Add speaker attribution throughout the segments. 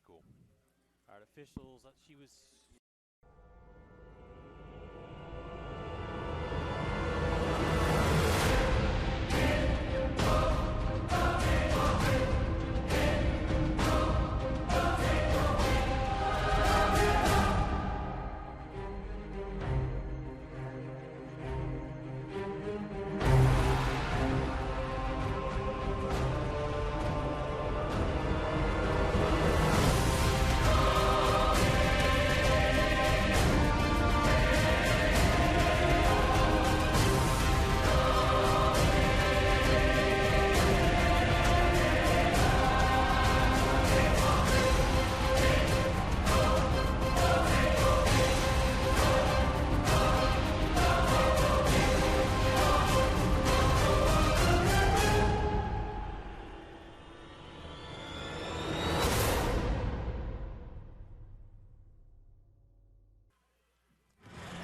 Speaker 1: school. All right, officials, she was...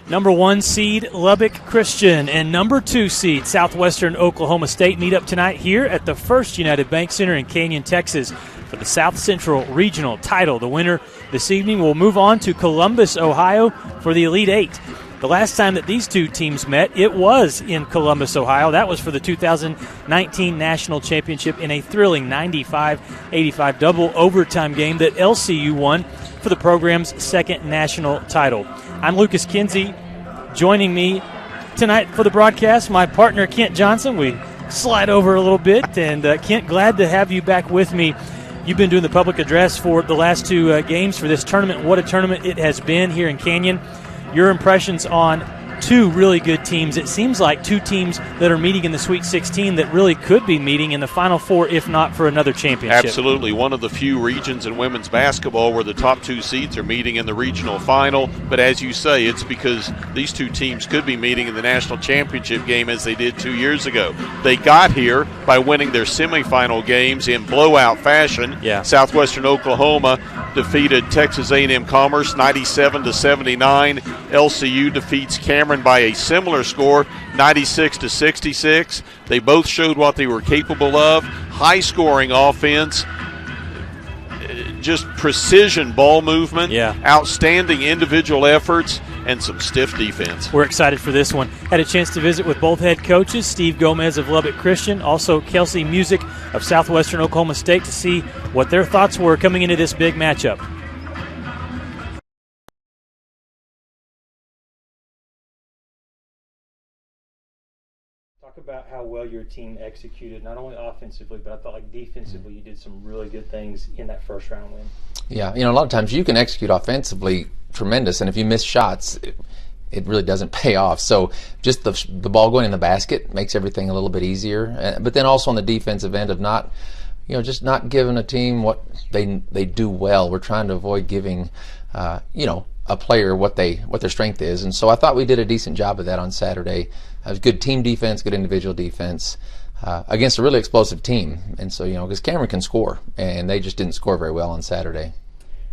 Speaker 1: Number 1 seed Lubbock Christian and number 2 seed Southwestern Oklahoma State meet up tonight here at the First United Bank Center in Canyon, Texas for the South Central Regional title. The winner this evening will move on to Columbus, Ohio for the Elite Eight. The last time that these two teams met, it was in Columbus, Ohio. That was for the 2019 National Championship in a thrilling 95-85 double overtime game that LCU won for the program's second national title. I'm Lucas Kinsey. Joining me tonight for the broadcast, my partner Kent Johnson. We slide over a little bit, and Kent, glad to have you back with me. You've been doing the public address for the last two games for this tournament. What a tournament it has been here in Canyon. Your impressions on two really good teams. It seems like two teams that are meeting in the Sweet 16 that really could be meeting in the Final Four, if not for another championship.
Speaker 2: Absolutely. One of the few regions in women's basketball where the top two seeds are meeting in the regional final. But as you say, it's because these two teams could be meeting in the national championship game as they did 2 years ago. They got here by winning their semifinal games in blowout fashion.
Speaker 1: Yeah.
Speaker 2: Southwestern Oklahoma defeated Texas A&M Commerce 97-79. LCU defeats Cameron by a similar score, 96-66. They both showed what they were capable of. High-scoring offense, just precision ball movement, outstanding individual efforts, and some stiff defense.
Speaker 1: We're excited for this one. Had a chance to visit with both head coaches, Steve Gomez of Lubbock Christian, also Kelsey Music of Southwestern Oklahoma State, to see what their thoughts were coming into this big matchup. Talk about how well your team executed, not only offensively, but I thought like defensively you did some really good things in that first round win.
Speaker 3: Yeah, a lot of times you can execute offensively tremendous, and if you miss shots, it really doesn't pay off. So just the ball going in the basket makes everything a little bit easier. But then also on the defensive end of not giving a team what they do well. We're trying to avoid giving, a player what their strength is. And so I thought we did a decent job of that on Saturday. It was good team defense, good individual defense against a really explosive team. And so, because Cameron can score, and they just didn't score very well on Saturday.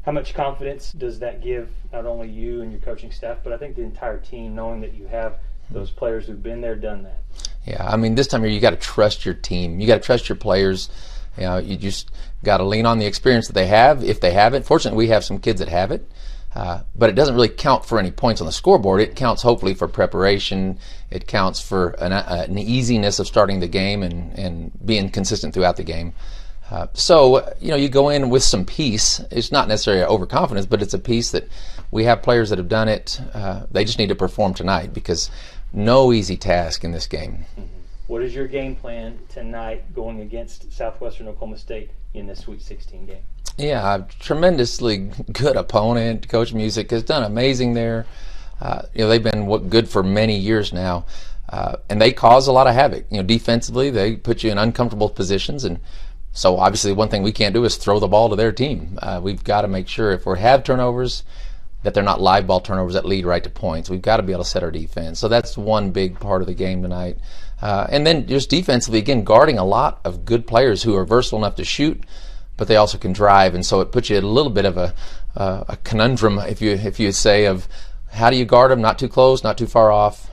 Speaker 1: How much confidence does that give not only you and your coaching staff, but I think the entire team, knowing that you have those players who've been there, done that?
Speaker 3: Yeah, this time of year you got to trust your team. You got to trust your players. You just got to lean on the experience that they have, if they have it. Fortunately, we have some kids that have it. But it doesn't really count for any points on the scoreboard. It counts hopefully for preparation. It counts for an easiness of starting the game and being consistent throughout the game. So you go in with some peace. It's not necessarily overconfidence, but it's a piece that we have players that have done it. They just need to perform tonight, because no easy task in this game.
Speaker 1: Mm-hmm. What is your game plan tonight going against Southwestern Oklahoma State in this Sweet 16 game?
Speaker 3: Yeah, a tremendously good opponent. Coach Music has done amazing there. They've been good for many years now, and they cause a lot of havoc. Defensively, they put you in uncomfortable positions, and so obviously one thing we can't do is throw the ball to their team. We've got to make sure if we have turnovers, that they're not live ball turnovers that lead right to points. We've got to be able to set our defense. So that's one big part of the game tonight. And then just defensively, again, guarding a lot of good players who are versatile enough to shoot, but they also can drive, and so it puts you in a little bit of a conundrum, if you say, of how do you guard them, not too close, not too far off,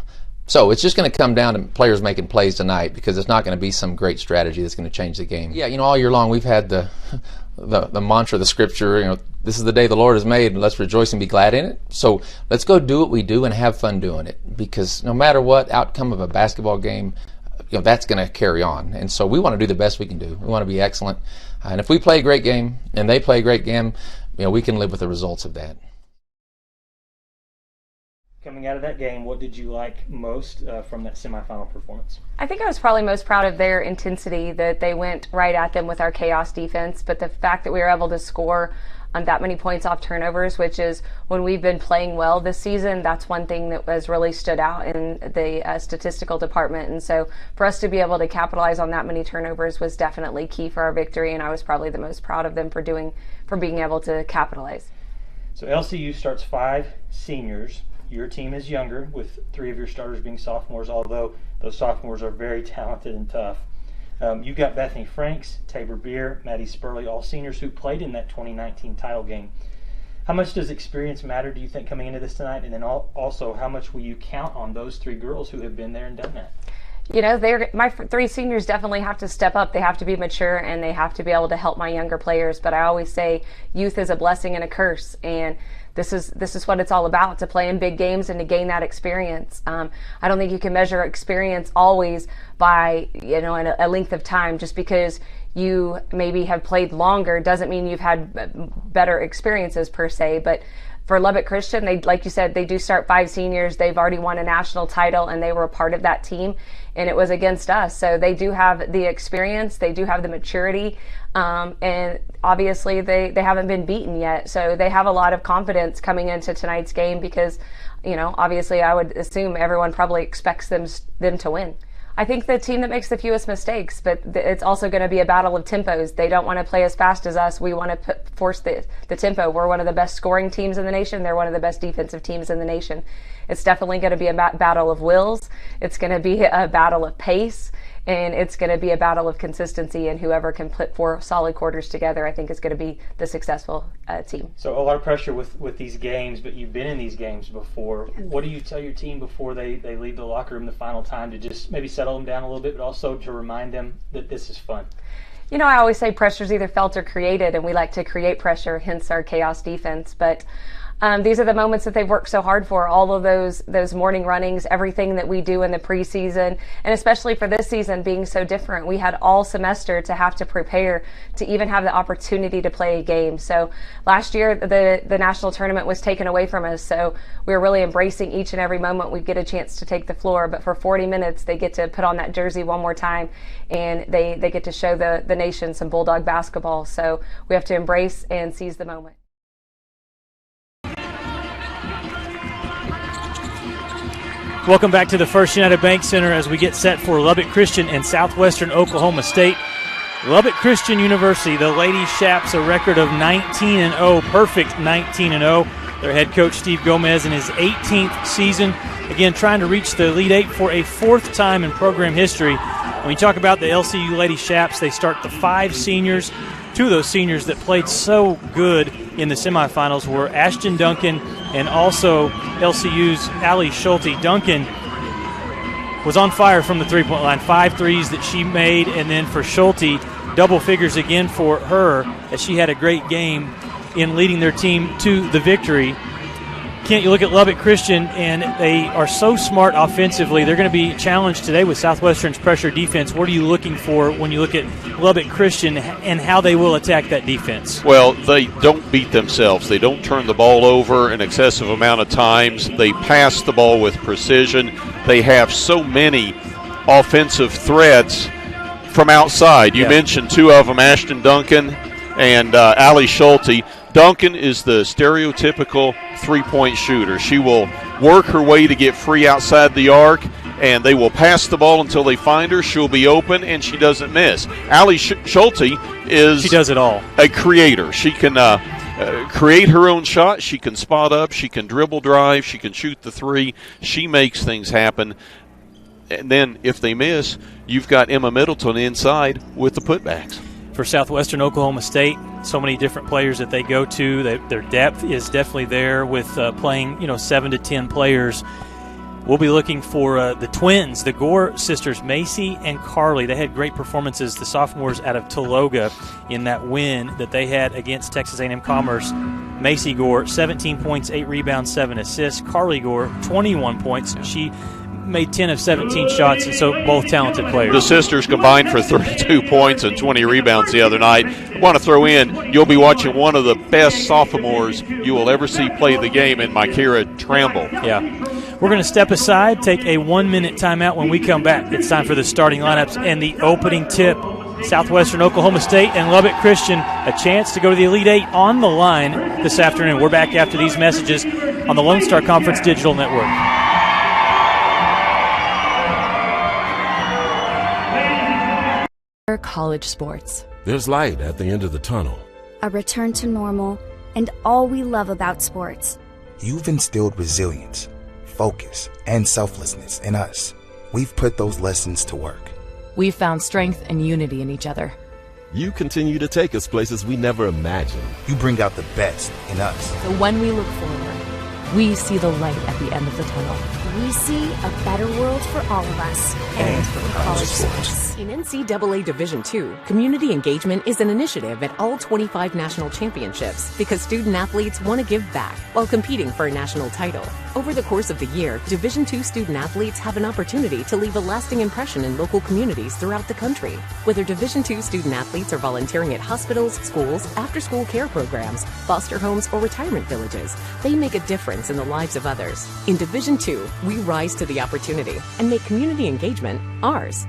Speaker 3: So it's just going to come down to players making plays tonight, because it's not going to be some great strategy that's going to change the game. Yeah, all year long we've had the mantra, the scripture, this is the day the Lord has made, and let's rejoice and be glad in it. So let's go do what we do and have fun doing it, because no matter what outcome of a basketball game, that's going to carry on. And so we want to do the best we can do. We want to be excellent. And if we play a great game and they play a great game, we can live with the results of that.
Speaker 1: Coming out of that game, what did you like most from that semifinal performance?
Speaker 4: I think I was probably most proud of their intensity, that they went right at them with our chaos defense, but the fact that we were able to score that many points off turnovers, which is when we've been playing well this season, that's one thing that has really stood out in the statistical department. And so for us to be able to capitalize on that many turnovers was definitely key for our victory, and I was probably the most proud of them for being able to capitalize.
Speaker 1: So LCU starts 5 seniors. Your team is younger, with 3 of your starters being sophomores, although those sophomores are very talented and tough. You've got Bethany Franks, Tabor Beer, Maddie Spurley, all seniors who played in that 2019 title game. How much does experience matter, do you think, coming into this tonight? And then also, how much will you count on those 3 girls who have been there and done that?
Speaker 4: My 3 seniors definitely have to step up. They have to be mature, and they have to be able to help my younger players. But I always say youth is a blessing and a curse, and this is what it's all about, to play in big games and to gain that experience. I don't think you can measure experience always by a length of time. Just because you maybe have played longer doesn't mean you've had better experiences per se. But for Lubbock Christian, they, like you said, they do start 5 seniors. They've already won a national title, and they were a part of that team, and it was against us. So they do have the experience, they do have the maturity, and obviously they haven't been beaten yet. So they have a lot of confidence coming into tonight's game, because, obviously I would assume everyone probably expects them to win. I think the team that makes the fewest mistakes, but it's also going to be a battle of tempos. They don't want to play as fast as us. We want to force the tempo. We're one of the best scoring teams in the nation. They're one of the best defensive teams in the nation. It's definitely going to be a battle of wills. It's going to be a battle of pace, and it's going to be a battle of consistency, and whoever can put 4 solid quarters together, I think, is going to be the successful team.
Speaker 1: So a lot of pressure with these games, but you've been in these games before. Yes. What do you tell your team before they leave the locker room the final time, to just maybe settle them down a little bit, but also to remind them that this is fun?
Speaker 4: I always say pressure is either felt or created, and we like to create pressure, hence our chaos defense. But these are the moments that they've worked so hard for, all of those morning runnings, everything that we do in the preseason, and especially for this season being so different. We had all semester to have to prepare to even have the opportunity to play a game. So last year, the national tournament was taken away from us, so we were really embracing each and every moment we get a chance to take the floor. But for 40 minutes, they get to put on that jersey one more time, and they get to show the nation some Bulldog basketball. So we have to embrace and seize the moment.
Speaker 1: Welcome back to the First United Bank Center as we get set for Lubbock Christian and Southwestern Oklahoma State. Lubbock Christian University, the Lady Shaps, a record of 19-0, perfect 19-0. Their head coach, Steve Gomez, in his 18th season, again trying to reach the Elite Eight for a 4th time in program history. When you talk about the LCU Lady Shaps, they start the 5 seniors. 2 of those seniors that played so good in the semifinals were Ashton Duncan and also LCU's Allie Schulte. Duncan was on fire from the three-point line, 5 threes that she made, and then for Schulte, double figures again for her, as she had a great game in leading their team to the victory. Kent, you look at Lubbock Christian, and they are so smart offensively. They're going to be challenged today with Southwestern's pressure defense. What are you looking for when you look at Lubbock Christian and how they will attack that defense?
Speaker 2: Well, they don't beat themselves. They don't turn the ball over an excessive amount of times. They pass the ball with precision. They have so many offensive threats from outside. You mentioned 2 of them, Ashton Duncan and Allie Schulte. Duncan is the stereotypical three-point shooter. She will work her way to get free outside the arc, and they will pass the ball until they find her. She'll be open, and she doesn't miss. Allie Schulte
Speaker 1: she does it all.
Speaker 2: A creator. She can create her own shot. She can spot up. She can dribble drive. She can shoot the 3. She makes things happen. And then if they miss, you've got Emma Middleton inside with the putbacks.
Speaker 1: For Southwestern Oklahoma State, so many different players that they go to. Their depth is definitely there with playing 7 to 10 players. We'll be looking for the twins, the Gore sisters, Macy and Carly. They had great performances, the sophomores out of Tologa, in that win that they had against Texas A&M Commerce. Macy Gore, 17 points, 8 rebounds, 7 assists. Carly Gore, 21 points. She made 10 of 17 shots, and so both talented players.
Speaker 2: The sisters combined for 32 points and 20 rebounds the other night. I want to throw in, you'll be watching one of the best sophomores you will ever see play the game in Mykera Tramble.
Speaker 1: Yeah. We're going to step aside, take a 1-minute timeout. When we come back, it's time for the starting lineups and the opening tip. Southwestern Oklahoma State and Lubbock Christian, a chance to go to the Elite Eight on the line this afternoon. We're back after these messages on the Lone Star Conference Digital Network.
Speaker 5: College sports.
Speaker 6: There's light at the end of the tunnel.
Speaker 7: A return to normal, and all we love about sports.
Speaker 8: You've instilled resilience, focus, and selflessness in us. We've put those lessons to work.
Speaker 5: We've found strength and unity in each other.
Speaker 6: You continue to take us places we never imagined.
Speaker 8: You bring out the best in us.
Speaker 5: So when we look forward, we see the light at the end of the tunnel.
Speaker 7: We see a better world for all of us.
Speaker 8: And for college sports.
Speaker 9: In NCAA Division II, community engagement is an initiative at all 25 national championships because student-athletes want to give back while competing for a national title. Over the course of the year, Division II student-athletes have an opportunity to leave a lasting impression in local communities throughout the country. Whether Division II student-athletes are volunteering at hospitals, schools, after-school care programs, foster homes, or retirement villages, they make a difference in the lives of others. In Division II, we rise to the opportunity and make community engagement ours.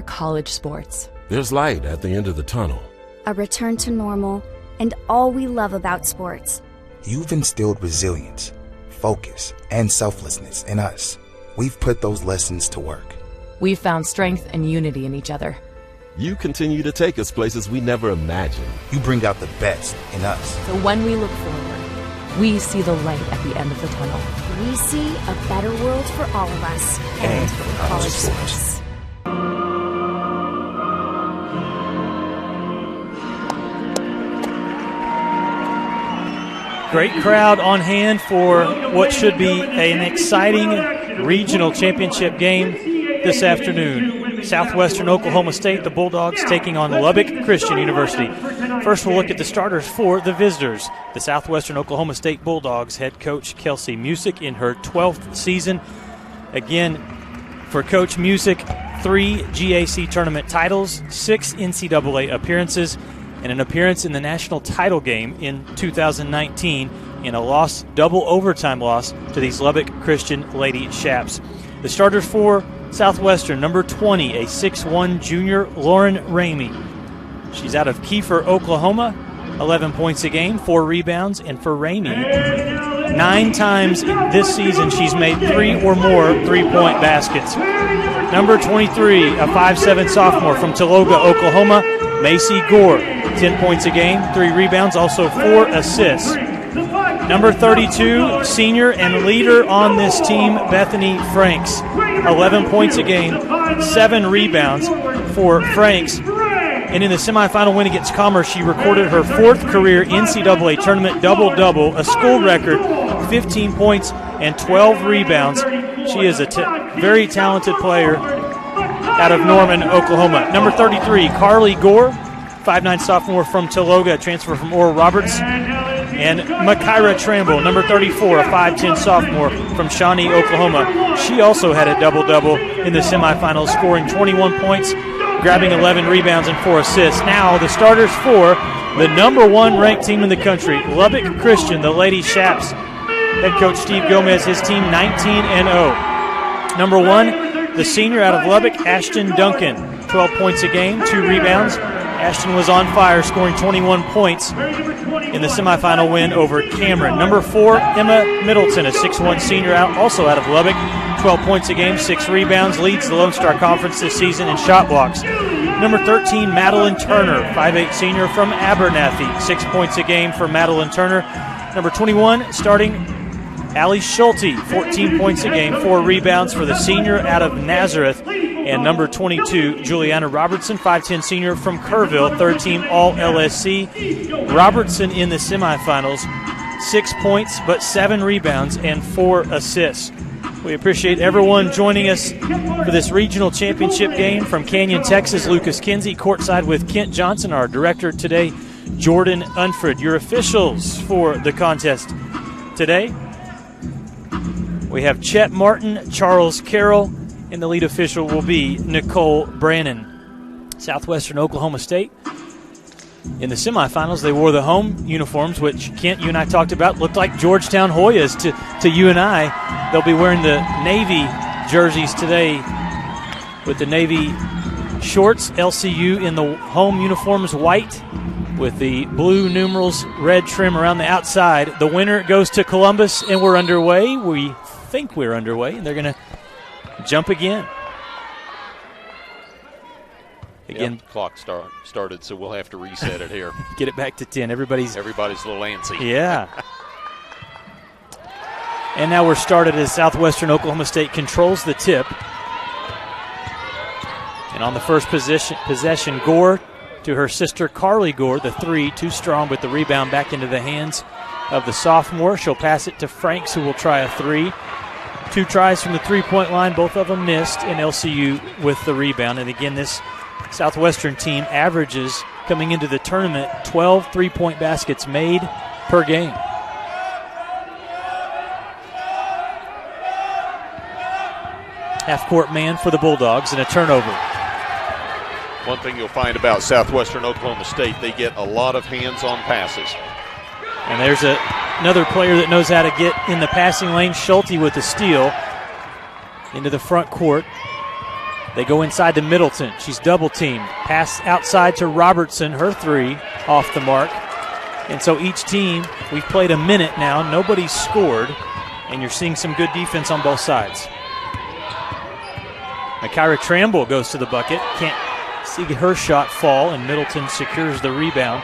Speaker 5: College sports.
Speaker 6: There's light at the end of the tunnel.
Speaker 7: A return to normal, and all we love about sports.
Speaker 8: You've instilled resilience, focus, and selflessness in us. We've put those lessons to work.
Speaker 5: We've found strength and unity in each other.
Speaker 6: You continue to take us places we never imagined.
Speaker 8: You bring out the best in us.
Speaker 5: So when we look forward, we see the light at the end of the tunnel.
Speaker 7: We see a better world for all of us.
Speaker 8: And for college sports.
Speaker 1: Great crowd on hand for what should be an exciting regional championship game this afternoon. Southwestern Oklahoma State, the Bulldogs, taking on Lubbock Christian University. First, we'll look at the starters for the visitors. The Southwestern Oklahoma State Bulldogs head coach Kelsey Musick in her 12th season. Again, for Coach Musick, 3 GAC tournament titles, 6 NCAA appearances, and an appearance in the national title game in 2019 in a double overtime loss to these Lubbock Christian Lady Shaps. The starters for Southwestern, number 20, a 6'1 junior, Lauren Ramey. She's out of Kiefer, Oklahoma, 11 points a game, 4 rebounds, and for Ramey, 9 times this season she's made 3 or more three-point baskets. Number 23, a 5'7 sophomore from Tologa, Oklahoma, Macy Gore, 10 points a game, 3 rebounds, also 4 assists. Number 32, senior and leader on this team, Bethany Franks, 11 points a game, 7 rebounds for Franks. And in the semifinal win against Commerce, she recorded her 4th career NCAA tournament double-double, a school record, 15 points and 12 rebounds. She is a very talented player out of Norman, Oklahoma. Number 33, Carly Gore, 5'9 sophomore from Tologa, transfer from Oral Roberts. And Mykera Tramble, number 34, a 5'10 sophomore from Shawnee, Oklahoma. She also had a double-double in the semifinals, scoring 21 points, grabbing 11 rebounds and 4 assists. Now the starters for the number 1 ranked team in the country, Lubbock Christian, the Lady Shaps. Head coach Steve Gomez, his team 19-0. Number 1, the senior out of Lubbock, Ashton Duncan, 12 points a game, 2 rebounds. Ashton was on fire, scoring 21 points in the semifinal win over Cameron. Number 4, Emma Middleton, a 6'1 senior also out of Lubbock, 12 points a game, 6 rebounds, leads the Lone Star Conference this season in shot blocks. Number 13, Madeline Turner, 5'8 senior from Abernathy, 6 points a game for Madeline Turner. Number 21, starting Allie Schulte, 14 points a game, 4 rebounds for the senior out of Nazareth. And number 22, Juliana Robertson, 5'10 senior from Kerrville, 3rd team All-LSC. Robertson in the semifinals 6 points, but 7 rebounds and 4 assists. We appreciate everyone joining us for this regional championship game from Canyon, Texas. Lucas Kinsey courtside with Kent Johnson, our director today, Jordan Unford. Your officials for the contest today, we have Chet Martin, Charles Carroll, and the lead official will be Nicole Brannon. Southwestern Oklahoma State, in the semifinals, they wore the home uniforms, which Kent, you and I talked about, looked like Georgetown Hoyas to you and I. They'll be wearing the Navy jerseys today with the Navy shorts. LCU in the home uniforms, white, with the blue numerals, red trim around the outside. The winner goes to Columbus, and we're underway. We think we're underway, and they're going to jump again.
Speaker 2: Again, clock started, so we'll have to reset it here.
Speaker 1: Get it back to 10. Everybody's
Speaker 2: a little antsy.
Speaker 1: Yeah. And now we're started as Southwestern Oklahoma State controls the tip. And on the first possession, Gore to her sister Carly Gore, the three, too strong, but the rebound back into the hands of the sophomore. She'll pass it to Franks, who will try a three. 2 tries from the three-point line, both of them missed, and LCU with the rebound. And again, this Southwestern team averages, coming into the tournament, 12 three-point baskets made per game. Half-court man for the Bulldogs and a turnover.
Speaker 2: One thing you'll find about Southwestern Oklahoma State, they get a lot of hands-on passes.
Speaker 1: And there's another player that knows how to get in the passing lane, Schulte with the steal into the front court. They go inside to Middleton. She's double-teamed. Pass outside to Robertson, her three, off the mark. And so each team, we've played a minute now. Nobody's scored, and you're seeing some good defense on both sides. Kyra Tramble goes to the bucket. Can't see her shot fall, and Middleton secures the rebound.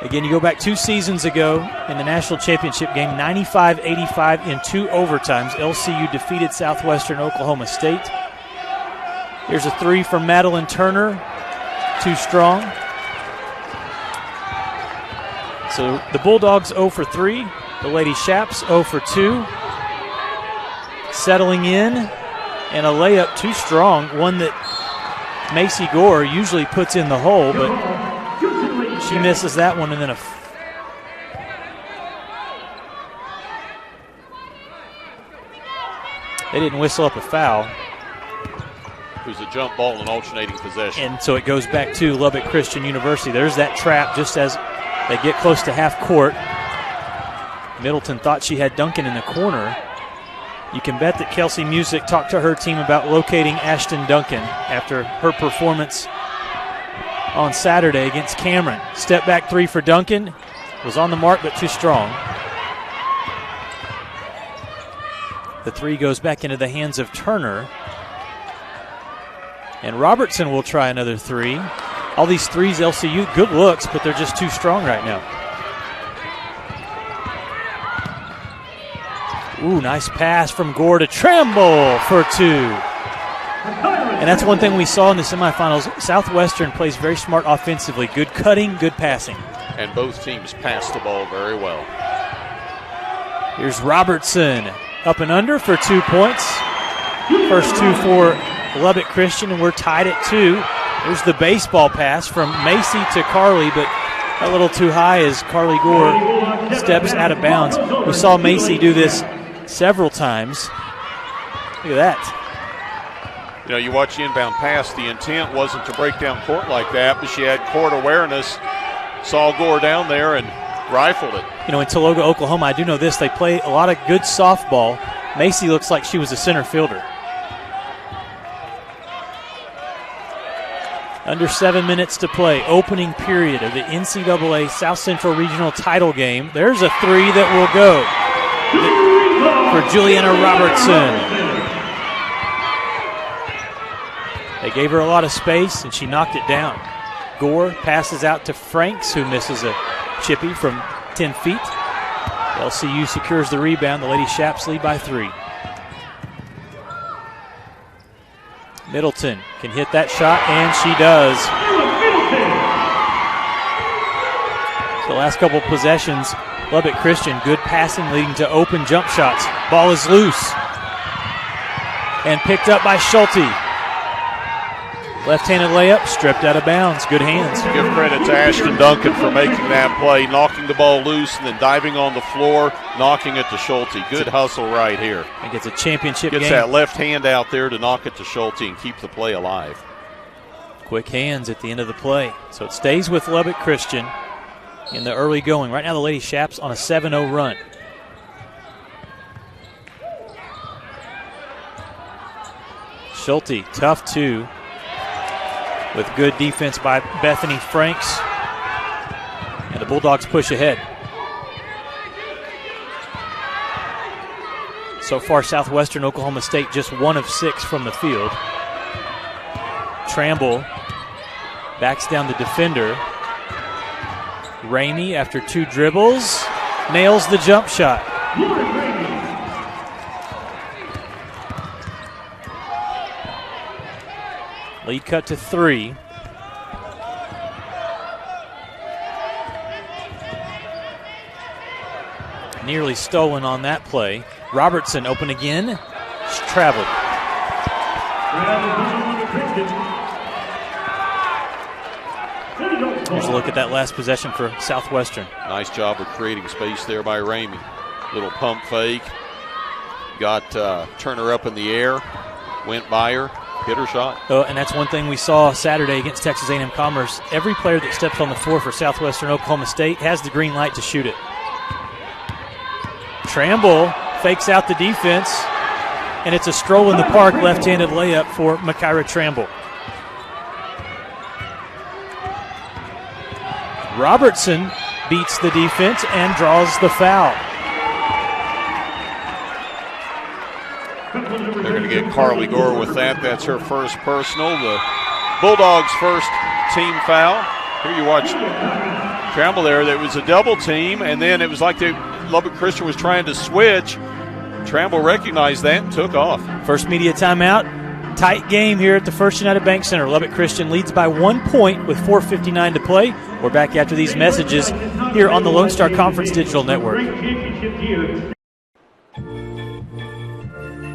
Speaker 1: Again, you go back 2 seasons ago in the national championship game, 95-85 in 2 overtimes. LCU defeated Southwestern Oklahoma State. Here's a three from Madeline Turner, too strong. So the Bulldogs 0 for 3. The Lady Shaps 0 for 2. Settling in, and a layup too strong, one that Macy Gore usually puts in the hole, but she misses that one, and then they didn't whistle up a foul.
Speaker 2: It was a jump ball and alternating possession.
Speaker 1: And so it goes back to Lubbock Christian University. There's that trap just as they get close to half court. Middleton thought she had Duncan in the corner. You can bet that Kelsey Music talked to her team about locating Ashton Duncan after her performance on Saturday against Cameron. Step back three for Duncan. Was on the mark, but too strong. The three goes back into the hands of Turner. And Robertson will try another three. All these threes, LCU, good looks, but they're just too strong right now. Ooh, nice pass from Gore to Tramble for 2. And that's one thing we saw in the semifinals. Southwestern plays very smart offensively. Good cutting, good passing.
Speaker 2: And both teams pass the ball very well.
Speaker 1: Here's Robertson. Up and under for 2 points. First 2 for Lubbock Christian, and we're tied at 2. There's the baseball pass from Macy to Carly, but a little too high as Carly Gore steps out of bounds. We saw Macy do this several times. Look at that.
Speaker 2: You know, you watch the inbound pass, the intent wasn't to break down court like that, but she had court awareness, saw Gore down there and rifled it.
Speaker 1: You know, in Tologa, Oklahoma, I do know this, they play a lot of good softball. Macy looks like she was a center fielder. Under 7 minutes to play, opening period of the NCAA South Central Regional title game. There's a three that will go for Juliana Robertson. They gave her a lot of space, and she knocked it down. Gore passes out to Franks, who misses a chippy from 10 feet. LCU secures the rebound. The Lady Shaps lead by 3. Middleton can hit that shot, and she does. The last couple possessions, Lubbock Christian, good passing leading to open jump shots. Ball is loose and picked up by Schulte. Left-handed layup, stripped out of bounds. Good hands.
Speaker 2: Give credit to Ashton Duncan for making that play, knocking the ball loose and then diving on the floor, knocking it to Schulte. Good hustle right here.
Speaker 1: I think it's a championship game.
Speaker 2: Gets that left hand out there to knock it to Schulte and keep the play alive.
Speaker 1: Quick hands at the end of the play. So it stays with Lubbock Christian in the early going. Right now the Lady Shaps on a 7-0 run. Schulte, tough two, with good defense by Bethany Franks. And the Bulldogs push ahead. So far, Southwestern Oklahoma State just 1 of 6 from the field. Tramble backs down the defender. Ramey, after 2 dribbles, nails the jump shot. Lead cut to 3. Nearly stolen on that play. Robertson open again. She's traveled. Here's a look at that last possession for Southwestern.
Speaker 2: Nice job of creating space there by Ramey. Little pump fake. Got Turner up in the air. Went by her. Hit her shot.
Speaker 1: Oh, and that's one thing we saw Saturday against Texas A&M Commerce. Every player that steps on the floor for Southwestern Oklahoma State has the green light to shoot it. Tramble fakes out the defense, and it's a stroll in the park left-handed layup for Makira Tramble. Robertson beats the defense and draws the foul.
Speaker 2: They're going to get Carly Gore with that. That's her first personal. The Bulldogs' first team foul. Here you watch Tramble there. There was a double team, and then it was like Lubbock Christian was trying to switch. Tramble recognized that and took off.
Speaker 1: First media timeout. Tight game here at the First United Bank Center. Lubbock Christian leads by 1 point with 4:59 to play. We're back after these messages here on the Lone Star Conference Digital Network.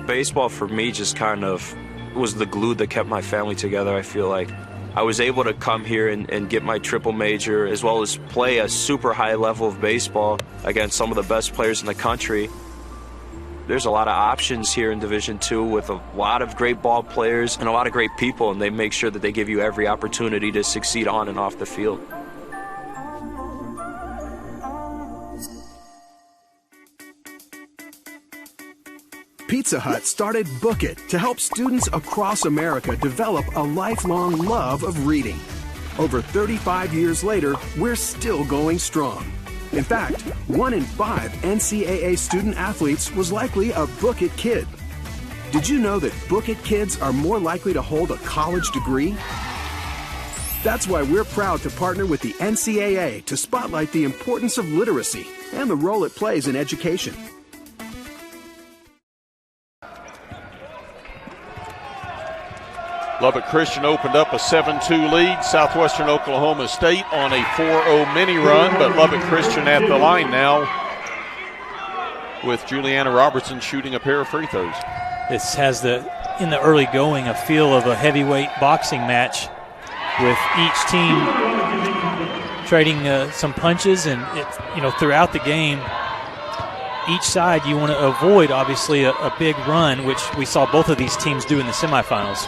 Speaker 10: Baseball for me just kind of was the glue that kept my family together. I feel like I was able to come here and get my triple major, as well as play a super high level of baseball against some of the best players in the country. There's a lot of options here in Division II with a lot of great ball players and a lot of great people, and they make sure that they give you every opportunity to succeed on and off the field.
Speaker 11: Pizza Hut started Book It to help students across America develop a lifelong love of reading. Over 35 years later, we're still going strong. In fact, 1 in 5 NCAA student athletes was likely a Book It kid. Did you know that Book It kids are more likely to hold a college degree? That's why we're proud to partner with the NCAA to spotlight the importance of literacy and the role it plays in education.
Speaker 2: Lubbock Christian opened up a 7-2 lead. Southwestern Oklahoma State on a 4-0 mini run, but Lubbock Christian at the line now with Juliana Robertson shooting a pair of free throws.
Speaker 1: This has in the early going, a feel of a heavyweight boxing match with each team trading some punches, and throughout the game, each side you want to avoid obviously a big run, which we saw both of these teams do in the semifinals.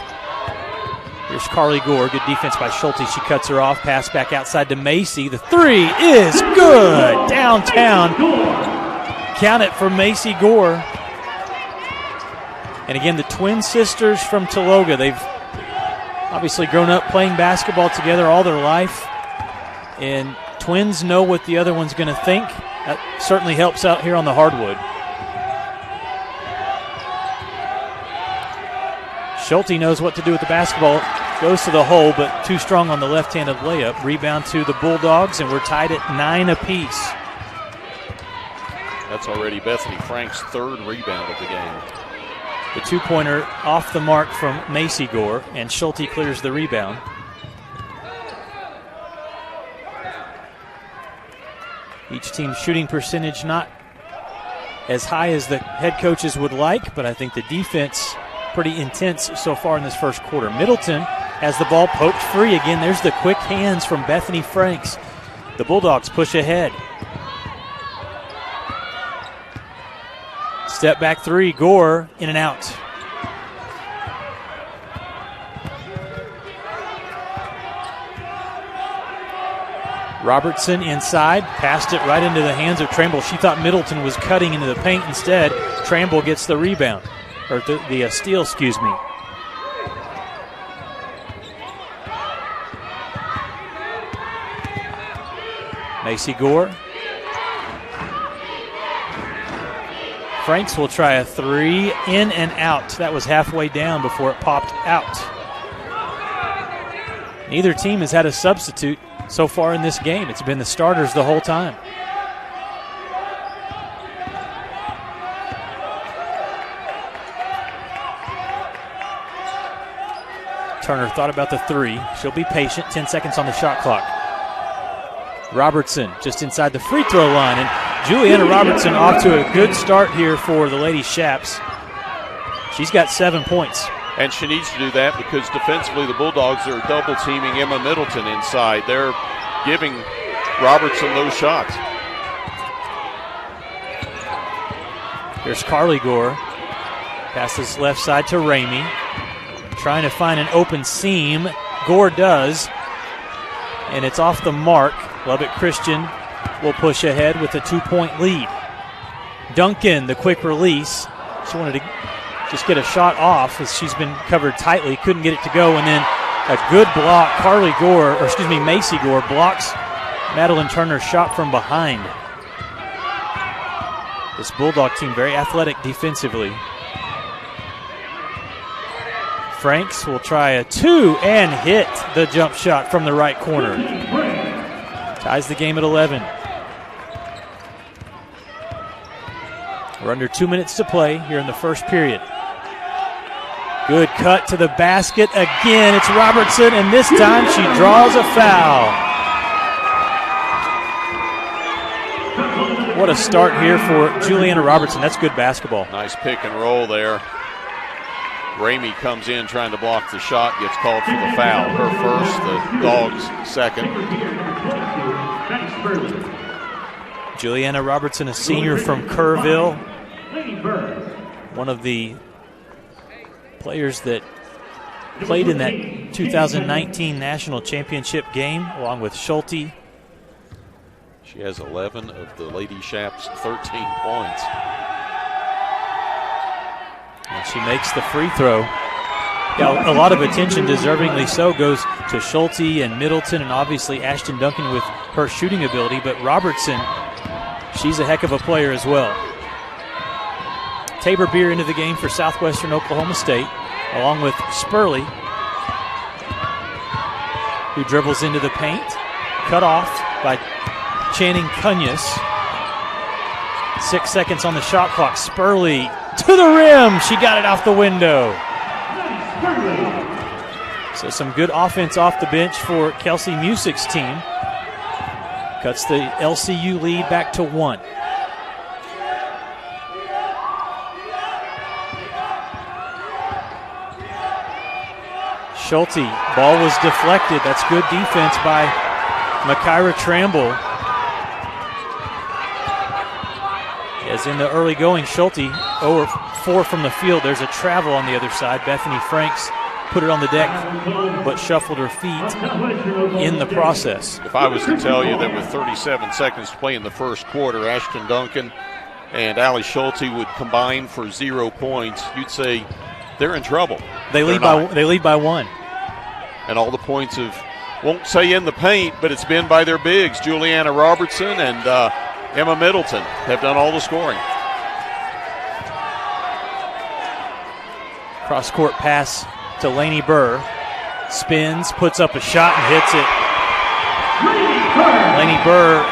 Speaker 1: Here's Carly Gore, good defense by Schulte. She cuts her off, pass back outside to Macy. The 3 is good, downtown. Count it for Macy Gore. And again, the twin sisters from Tologa, they've obviously grown up playing basketball together all their life. And twins know what the other one's going to think. That certainly helps out here on the hardwood. Schulte knows what to do with the basketball. Goes to the hole, but too strong on the left-handed layup. Rebound to the Bulldogs, and we're tied at 9 apiece.
Speaker 2: That's already Bethany Frank's 3rd rebound of the game.
Speaker 1: The two-pointer off the mark from Macy Gore, and Schulte clears the rebound. Each team's shooting percentage not as high as the head coaches would like, but I think the defense pretty intense so far in this first quarter. Middleton has the ball poked free again. There's the quick hands from Bethany Franks. The Bulldogs push ahead. Step back three, Gore in and out. Robertson inside, passed it right into the hands of Tramble. She thought Middleton was cutting into the paint. Instead, Tramble gets the rebound, or the steal, excuse me. Macy Gore. Franks will try a three, in and out. That was halfway down before it popped out. Neither team has had a substitute so far in this game. It's been the starters the whole time. Turner thought about the three. She'll be patient. 10 seconds on the shot clock. Robertson just inside the free throw line, and Juliana Robertson off to a good start here for the Lady Shaps. She's got 7 points.
Speaker 2: And she needs to do that because defensively the Bulldogs are double teaming Emma Middleton inside. They're giving Robertson those shots.
Speaker 1: Here's Carly Gore. Passes left side to Ramey. Trying to find an open seam. Gore does. And it's off the mark. Lubbock Christian will push ahead with a 2-point lead. Duncan, the quick release. She wanted to just get a shot off as she's been covered tightly. Couldn't get it to go. And then a good block. Macy Gore blocks Madeline Turner's shot from behind. This Bulldog team very athletic defensively. Franks will try a two and hit the jump shot from the right corner. Ties the game at 11. We're under 2 minutes to play here in the first period. Good cut to the basket. Again, it's Robertson, and this time she draws a foul. What a start here for Juliana Robertson. That's good basketball.
Speaker 2: Nice pick and roll there. Ramey comes in trying to block the shot, gets called for the foul. Her first, the Dogs second.
Speaker 1: Juliana Robertson, a senior from Kerrville. One of the players that played in that 2019 national championship game, along with Schulte.
Speaker 2: She has 11 of the Lady Shaps' 13 points.
Speaker 1: And she makes the free throw. Yeah, a lot of attention, deservingly so, goes to Schulte and Middleton and obviously Ashton Duncan with her shooting ability. But Robertson, she's a heck of a player as well. Tabor Beer into the game for Southwestern Oklahoma State, along with Spurley, who dribbles into the paint. Cut off by Channing Cunus. 6 seconds on the shot clock. Spurley to the rim. She got it off the window. So some good offense off the bench for Kelsey Music's team. Cuts the LCU lead back to 1. Schulte, ball was deflected. That's good defense by Makira Tramble. As in the early going, Schulte 0-4 from the field. There's a travel on the other side. Bethany Franks put it on the deck, but shuffled her feet in the process.
Speaker 2: If I was to tell you that with 37 seconds to play in the first quarter, Ashton Duncan and Allie Schulte would combine for 0 points, you'd say they're in trouble.
Speaker 1: They lead by 1.
Speaker 2: And all the points won't say in the paint, but it's been by their bigs. Juliana Robertson and Emma Middleton have done all the scoring.
Speaker 1: Cross-court pass to Lainey Burr. Spins, puts up a shot and hits it. Lainey Burr,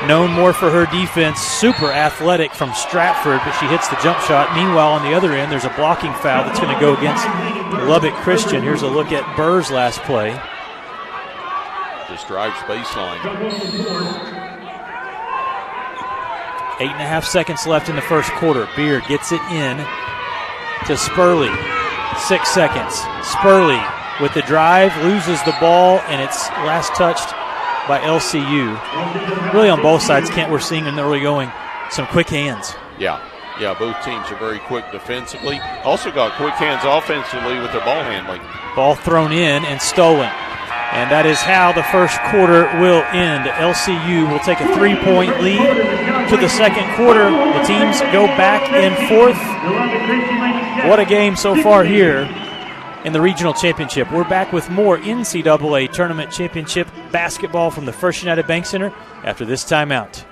Speaker 1: known more for her defense, super athletic from Stratford, but she hits the jump shot. Meanwhile, on the other end, there's a blocking foul that's going to go against Lubbock Christian. Here's a look at Burr's last play.
Speaker 2: Just drives baseline.
Speaker 1: 8.5 seconds left in the first quarter. Beer gets it in to Spurley. 6 seconds. Spurley with the drive, loses the ball, and it's last touched by LCU. Really on both sides, Kent, we're seeing in early going some quick hands.
Speaker 2: Yeah, both teams are very quick defensively. Also got quick hands offensively with their ball handling.
Speaker 1: Ball thrown in and stolen. And that is how the first quarter will end. LCU will take a 3-point lead to the second quarter. The teams go back and forth. What a game so far here in the regional championship. We're back with more NCAA tournament championship basketball from the First United Bank Center after this timeout.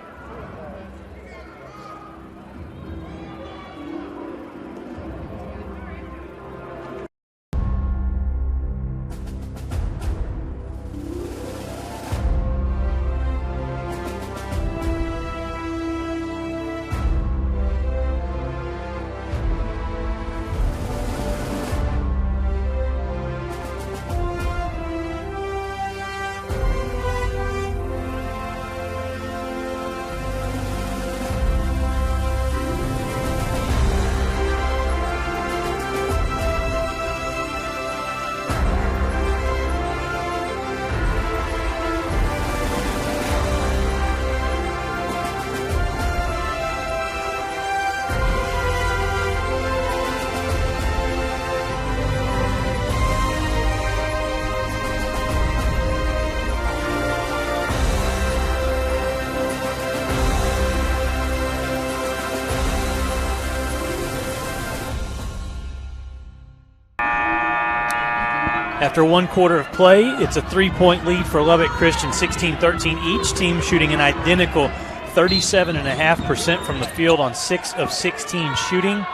Speaker 1: After one quarter of play, it's a 3-point lead for Lubbock Christian, 16-13. Each team shooting an identical 37.5% from the field on 6 of 16 shooting.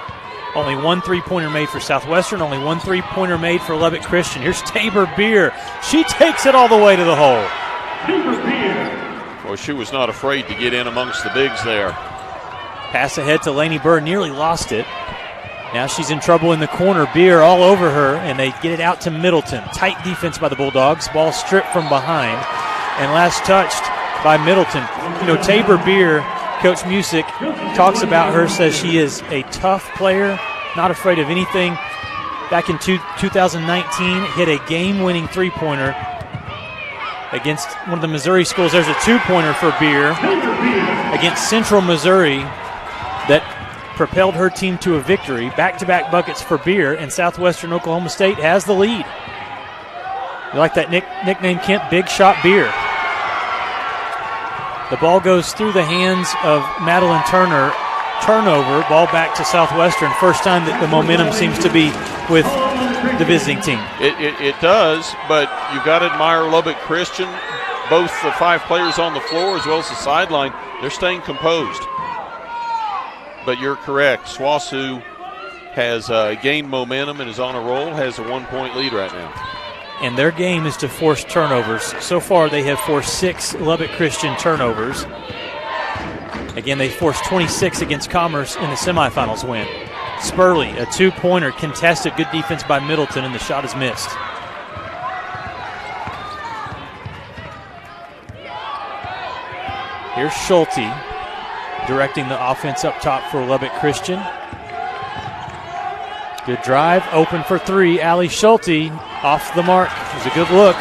Speaker 1: Only one three-pointer made for Southwestern, only one three-pointer made for Lubbock Christian. Here's Tabor Beer. She takes it all the way to the hole.
Speaker 2: Well, she was not afraid to get in amongst the bigs there.
Speaker 1: Pass ahead to Laney Burr, nearly lost it. Now she's in trouble in the corner. Beer all over her, and they get it out to Middleton. Tight defense by the Bulldogs. Ball stripped from behind, and last touched by Middleton. You know, Tabor Beer, Coach Music talks about her, says she is a tough player, not afraid of anything. Back in 2019, hit a game-winning three-pointer against one of the Missouri schools. There's a two-pointer for Beer against Central Missouri that propelled her team to a victory. Back-to-back buckets for Beer, and Southwestern Oklahoma State has the lead. You like that nickname, Kent? Big Shot Beer. The ball goes through the hands of Madeline Turner. Turnover, ball back to Southwestern. First time that the momentum seems to be with the visiting team.
Speaker 2: It does, but you've got to admire Lubbock Christian. Both the 5 players on the floor as well as the sideline, they're staying composed. But you're correct. SWOSU has gained momentum and is on a roll, has a 1-point lead right now.
Speaker 1: And their game is to force turnovers. So far, they have forced 6 Lubbock Christian turnovers. Again, they forced 26 against Commerce in the semifinals win. Spurley, a two-pointer, contested. Good defense by Middleton, and the shot is missed. Here's Schulte directing the offense up top for Lubbock Christian. Good drive, open for three. Allie Schulte off the mark. It was a good look.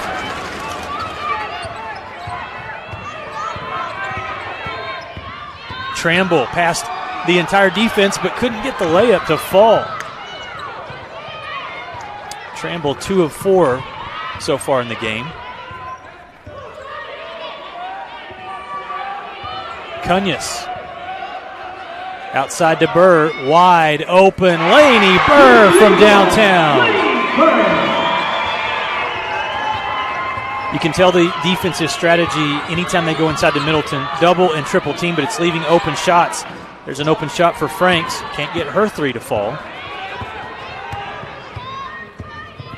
Speaker 1: Tramble passed the entire defense but couldn't get the layup to fall. Tramble 2 of 4 so far in the game. Cunus outside to Burr, wide open. Laney Burr from downtown. You can tell the defensive strategy anytime they go inside to Middleton, double and triple team, but it's leaving open shots. There's an open shot for Franks. Can't get her 3 to fall.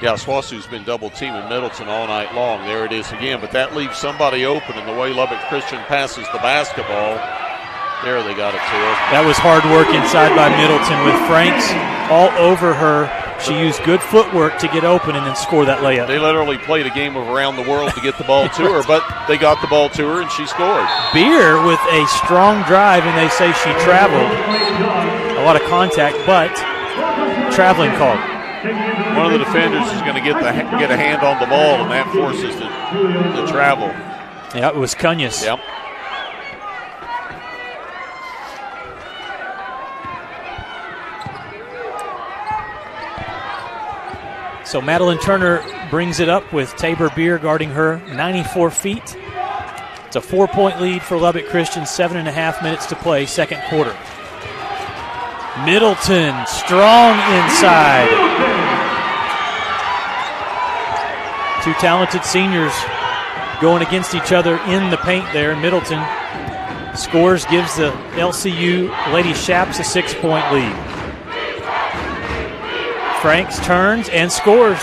Speaker 2: Yeah, SWOSU's been double teaming Middleton all night long. There it is again, but that leaves somebody open, and the way Lubbock Christian passes the basketball, there they got it to her.
Speaker 1: That was hard work inside by Middleton with Franks all over her. She used good footwork to get open and then score that layup.
Speaker 2: They literally played a game of around the world to get the ball to her, but they got the ball to her and she scored.
Speaker 1: Beer with a strong drive, and they say she traveled. A lot of contact, but traveling call.
Speaker 2: One of the defenders is going to get a hand on the ball, and that forces the travel.
Speaker 1: Yeah, it was Cunus.
Speaker 2: Yep.
Speaker 1: So Madeline Turner brings it up with Tabor Beer guarding her 94 feet. It's a 4-point lead for Lubbock Christian, 7.5 minutes to play, second quarter. Middleton, strong inside. Two talented seniors going against each other in the paint there. Middleton scores, gives the LCU Lady Shaps a 6-point lead. Franks turns and scores.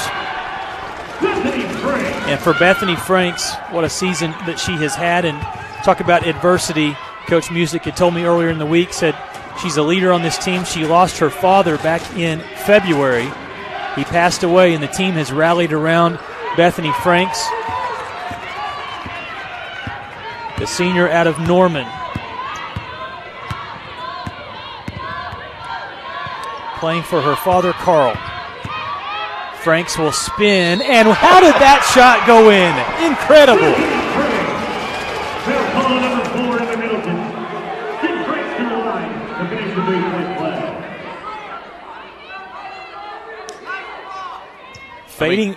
Speaker 1: And for Bethany Franks, what a season that she has had. And talk about adversity. Coach Music had told me earlier in the week, said she's a leader on this team. She lost her father back in February. He passed away, and the team has rallied around Bethany Franks, the senior out of Norman. Playing for her father, Carl. Franks will spin, and how did that shot go in? Incredible.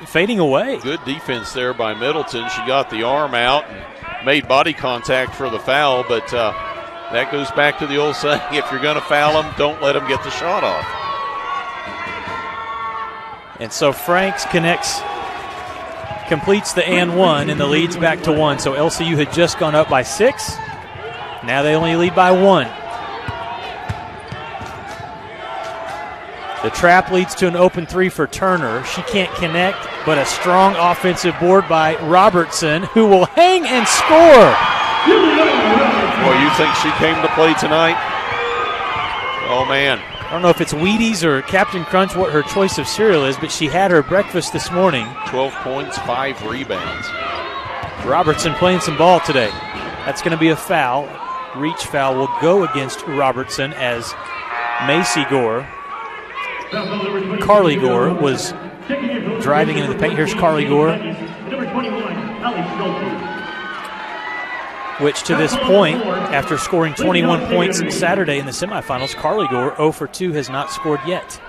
Speaker 1: Fading away.
Speaker 2: Good defense there by Middleton. She got the arm out and made body contact for the foul, but that goes back to the old saying, if you're going to foul them, don't let them get the shot off.
Speaker 1: And so Franks completes the and one, and the lead's back to 1. So LCU had just gone up by 6. Now they only lead by 1. The trap leads to an open 3 for Turner. She can't connect, but a strong offensive board by Robertson, who will hang and score.
Speaker 2: Well, you think she came to play tonight? Oh, man.
Speaker 1: I don't know if it's Wheaties or Captain Crunch, what her choice of cereal is, but she had her breakfast this morning.
Speaker 2: 12 points, 5 rebounds.
Speaker 1: Robertson playing some ball today. That's going to be a foul. Reach foul will go against Robertson as Macy Gore, Carly Gore, was driving into the paint. Here's Carly Gore, which to this point, after scoring 21 points Saturday in the semifinals, Carly Gore, 0 for 2, has not scored yet.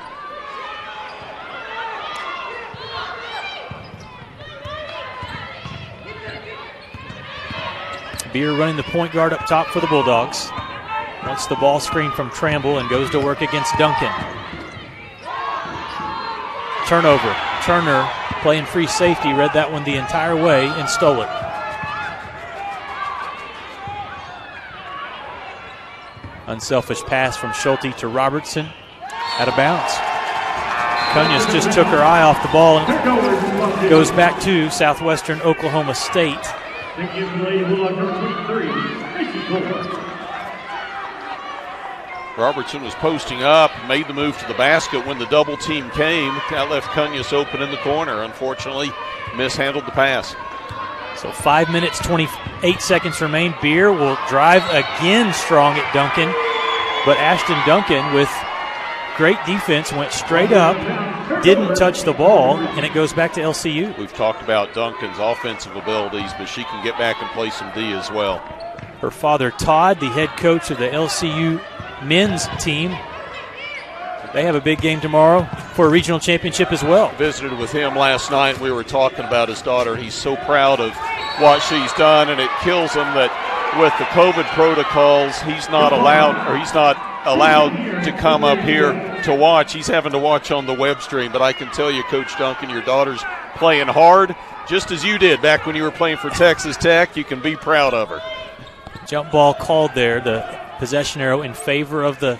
Speaker 1: Beer running the point guard up top for the Bulldogs. Wants the ball screen from Tramble and goes to work against Duncan. Turnover. Turner playing free safety, read that one the entire way and stole it. Unselfish pass from Schulte to Robertson. Out of bounds. Cunus just took her eye off the ball and goes back to Southwestern Oklahoma State.
Speaker 2: Robertson was posting up, made the move to the basket when the double team came. That left Cunus open in the corner. Unfortunately, mishandled the pass.
Speaker 1: So 5 minutes, 28 seconds remain. Beer will drive again strong at Duncan, but Ashton Duncan with great defense went straight up, didn't touch the ball, and it goes back to LCU.
Speaker 2: We've talked about Duncan's offensive abilities, but she can get back and play some D as well.
Speaker 1: Her father, Todd, the head coach of the LCU men's team. They have a big game tomorrow for a regional championship as well.
Speaker 2: Visited with him last night. We were talking about his daughter. He's so proud of what she's done, and it kills him that with the COVID protocols, he's not allowed to come up here to watch. He's having to watch on the web stream. But I can tell you, Coach Duncan, your daughter's playing hard, just as you did back when you were playing for Texas Tech. You can be proud of her.
Speaker 1: Jump ball called there, the possession arrow in favor of the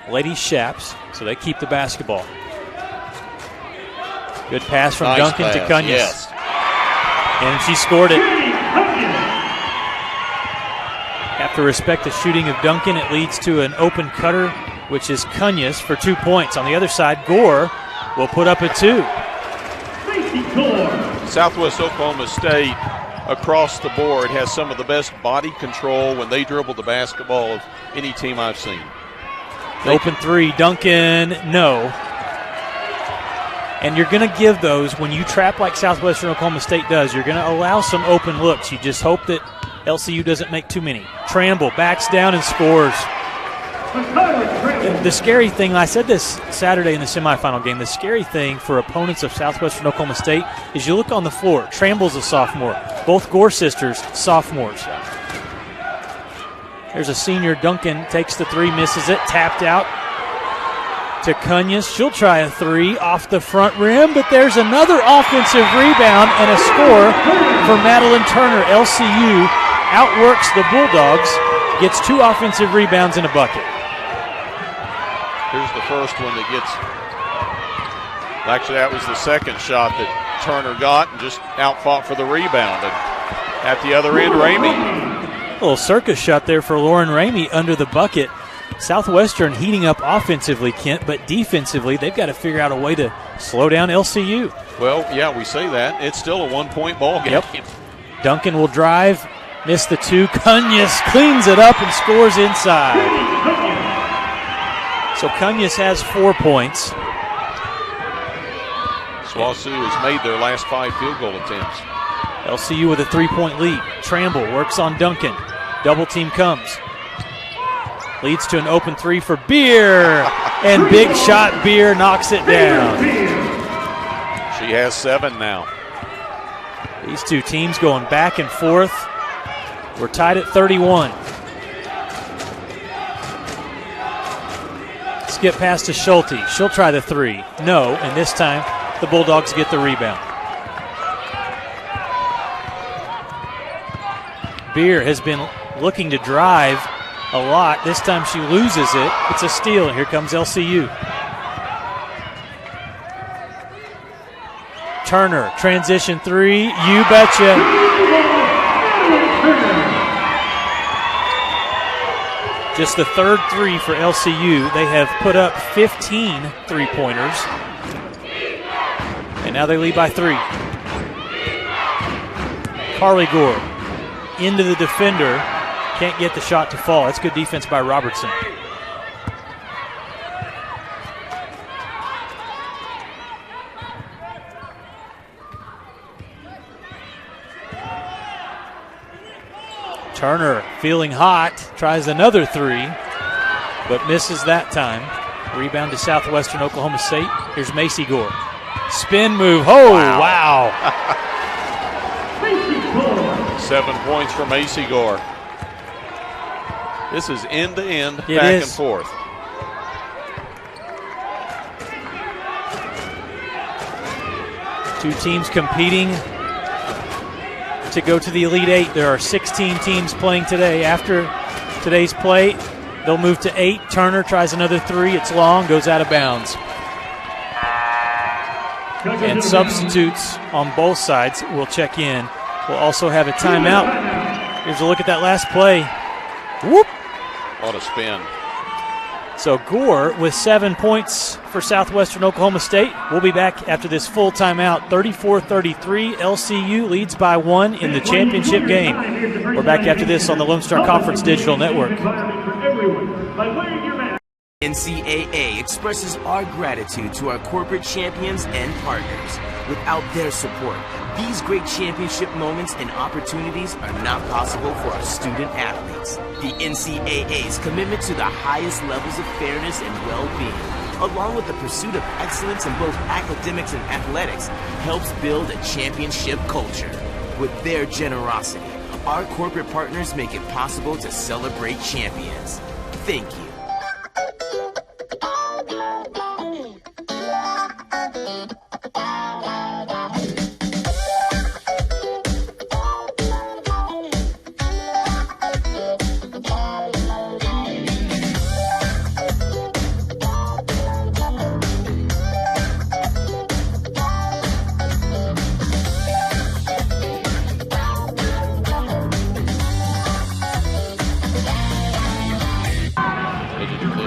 Speaker 1: Lady Shaps, so they keep the basketball. Good pass from Duncan to Cunus.
Speaker 2: Yes.
Speaker 1: And she scored it. Have to respect the shooting of Duncan. It leads to an open cutter, which is Cunus for 2 points. On the other side, Gore will put up a 2.
Speaker 2: Southwest Oklahoma State, across the board, has some of the best body control when they dribble the basketball of any team I've seen.
Speaker 1: Open 3, Duncan, no. And you're going to give those, when you trap like Southwestern Oklahoma State does, you're going to allow some open looks. You just hope that LCU doesn't make too many. Tramble backs down and scores. The scary thing, I said this Saturday in the semifinal game, the scary thing for opponents of Southwestern Oklahoma State is you look on the floor. Tramble's a sophomore. Both Gore sisters, sophomores. There's a senior. Duncan takes the 3, misses it, tapped out to Cunya's. She'll try a 3 off the front rim, but there's another offensive rebound and a score for Madeline Turner. LCU outworks the Bulldogs, gets 2 offensive rebounds and a bucket.
Speaker 2: Here's the first one that gets, actually that was the second shot that Turner got and just outfought for the rebound. And at the other end, Ramey.
Speaker 1: A little circus shot there for Lauren Ramey under the bucket. Southwestern heating up offensively, Kent, but defensively they've got to figure out a way to slow down LCU.
Speaker 2: Well, yeah, we say that. It's still a 1-point ball game.
Speaker 1: Yep. Duncan will drive, miss the 2. Cunya's cleans it up and scores inside. So Cunya's has 4 points.
Speaker 2: SWOSU has made their last 5 field goal attempts.
Speaker 1: LCU with a 3-point lead. Tramble works on Duncan. Double team comes. Leads to an open 3 for Beer. And big shot, Beer knocks it down.
Speaker 2: She has 7 now.
Speaker 1: These two teams going back and forth. We're tied at 31. Skip pass to Schulte. She'll try the 3. No, and this time the Bulldogs get the rebound. Beer has been looking to drive a lot. This time she loses it. It's a steal, and here comes LCU. Turner, transition 3. You betcha. Just the third 3 for LCU. They have put up 15 3-pointers. And now they lead by 3. Carly Gore into the defender. Can't get the shot to fall. That's good defense by Robertson. Turner feeling hot, tries another 3, but misses that time. Rebound to Southwestern Oklahoma State. Here's Macy Gore. Spin move. Oh, wow.
Speaker 2: 7 points for Macy Gore. This is end-to-end, back and forth. Two teams competing to go to the Elite 8. There are 16 teams playing today. After today's play, they'll move to 8. Turner tries another 3. It's long, goes out of bounds. And substitutes on both sides will check in. We'll also have a timeout. Here's a look at that last play. Whoop! What a spin.
Speaker 1: So Gore with 7 points for Southwestern Oklahoma State. We'll be back after this full timeout. 34-33, LCU leads by 1 in the championship game. We're back after this on the Lone Star Conference Digital Network.
Speaker 12: NCAA expresses our gratitude to our corporate champions and partners. Without their support, these great championship moments and opportunities are not possible for our student athletes. The NCAA's commitment to the highest levels of fairness and well-being, along with the pursuit of excellence in both academics and athletics, helps build a championship culture. With their generosity, our corporate partners make it possible to celebrate champions. Thank you.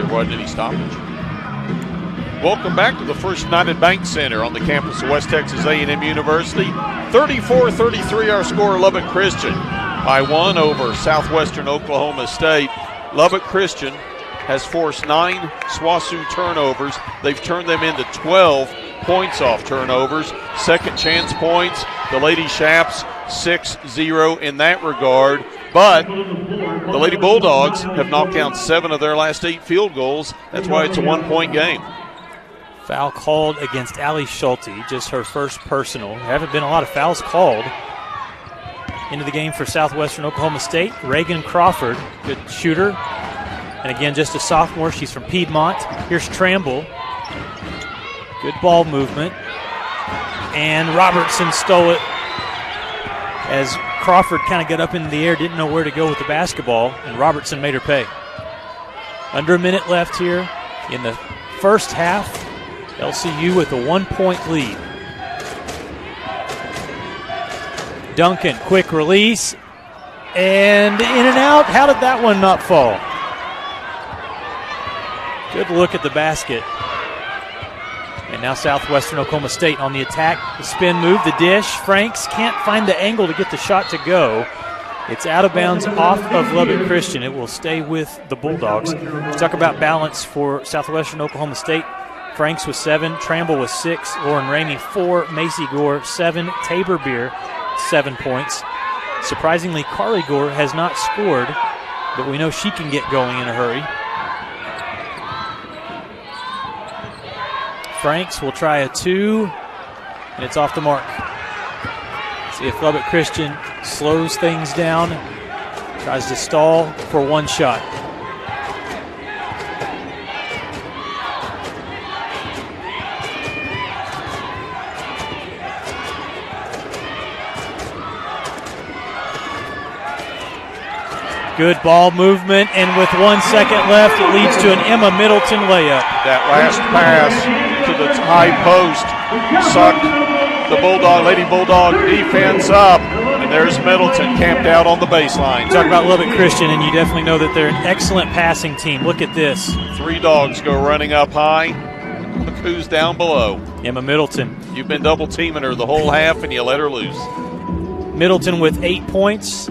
Speaker 2: Wasn't any stoppage. Welcome back to the First United Bank Center on the campus of West Texas A&M University. 34-33 our score, Lubbock Christian by 1 over Southwestern Oklahoma State. Lubbock Christian has forced 9 SWOSU turnovers. They've turned them into 12 points off turnovers. Second chance points, the Lady Shaps 6-0 in that regard. But the Lady Bulldogs have knocked down 7 of their last 8 field goals. That's why it's a 1-point game.
Speaker 1: Foul called against Allie Schulte, just her first personal. There haven't been a lot of fouls called into the game for Southwestern Oklahoma State. Reagan Crawford, good shooter. And again, just a sophomore. She's from Piedmont. Here's Tramble. Good ball movement. And Robertson stole it as Crawford kind of got up into the air, didn't know where to go with the basketball, and Robertson made her pay. Under a minute left here in the first half. LCU with a 1-point lead. Duncan, quick release, and in and out. How did that one not fall? Good look at the basket. And now Southwestern Oklahoma State on the attack. The spin move, the dish. Franks can't find the angle to get the shot to go. It's out of bounds off of Lubbock Christian. It will stay with the Bulldogs. Let's talk about balance for Southwestern Oklahoma State. Franks with 7, Tramble with 6, Lauren Ramey 4, Macy Gore 7, Tabor Beer 7 points. Surprisingly, Carly Gore has not scored, but we know she can get going in a hurry. Franks will try a 2, and it's off the mark. See if Lubbock Christian slows things down, tries to stall for one shot. Good ball movement, and with 1 second left, it leads to an Emma Middleton layup.
Speaker 2: That last pass to the high post sucked the Lady Bulldog defense up, and there's Middleton camped out on the baseline.
Speaker 1: Talk about Lubbock Christian, and you definitely know that they're an excellent passing team. Look at this.
Speaker 2: 3 dogs go running up high. Look who's down below.
Speaker 1: Emma Middleton.
Speaker 2: You've been double teaming her the whole half, and you let her loose.
Speaker 1: Middleton with 8 points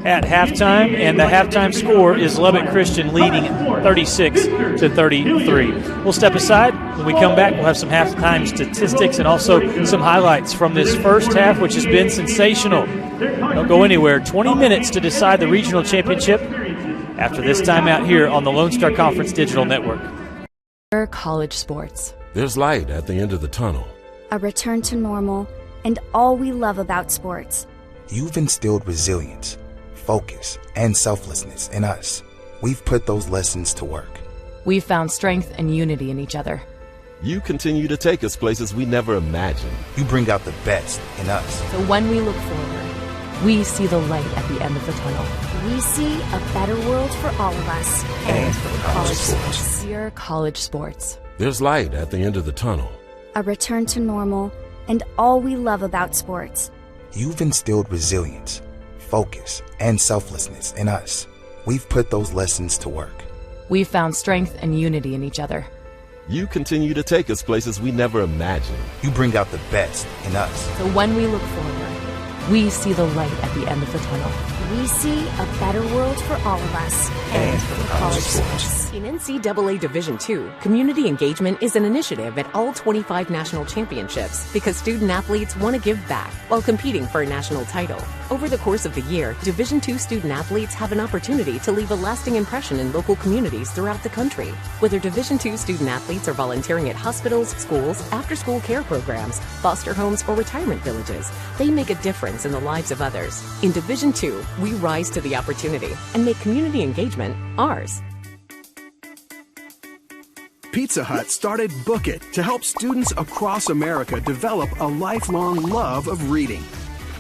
Speaker 1: at halftime, and the halftime score is Lubbock Christian leading 36-33. We'll step aside. When we come back, we'll have some halftime statistics and also some highlights from this first half, which has been sensational. Don't go anywhere. 20 minutes to decide the regional championship after this timeout here on the Lone Star Conference Digital Network.
Speaker 5: College sports.
Speaker 6: There's light at the end of the tunnel.
Speaker 7: A return to normal, and all we love about sports.
Speaker 8: You've instilled resilience, focus, and selflessness in us. We've put those lessons to work.
Speaker 5: We've found strength and unity in each other.
Speaker 6: You continue to take us places we never imagined.
Speaker 8: You bring out the best in us.
Speaker 5: So when we look forward, we see the light at the end of the tunnel.
Speaker 7: We see a better world for all of us.
Speaker 8: And for college sports.
Speaker 5: We're college sports.
Speaker 6: There's light at the end of the tunnel.
Speaker 7: A return to normal, and all we love about sports.
Speaker 8: You've instilled resilience, focus, and selflessness in us. We've put those lessons to work.
Speaker 5: We've found strength and unity in each other.
Speaker 6: You continue to take us places we never imagined.
Speaker 8: You bring out the best in us.
Speaker 5: So when we look forward, we see the light at the end of the tunnel.
Speaker 7: We see a better world for all of us.
Speaker 8: And for college sports.
Speaker 9: In NCAA Division II, community engagement is an initiative at all 25 national championships because student athletes want to give back while competing for a national title. Over the course of the year, Division II student athletes have an opportunity to leave a lasting impression in local communities throughout the country. Whether Division II student athletes are volunteering at hospitals, schools, after-school care programs, foster homes, or retirement villages, they make a difference in the lives of others. In Division II, we rise to the opportunity and make community engagement ours.
Speaker 11: Pizza Hut started Book It to help students across America develop a lifelong love of reading.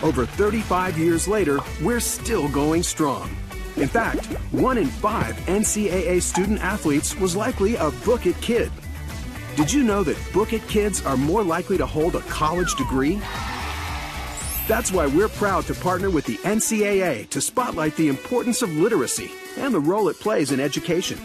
Speaker 11: Over 35 years later, we're still going strong. In fact, 1 in 5 NCAA student athletes was likely a Book It kid. Did you know that Book It kids are more likely to hold a college degree? That's why we're proud to partner with the NCAA to spotlight the importance of literacy and the role it plays in education.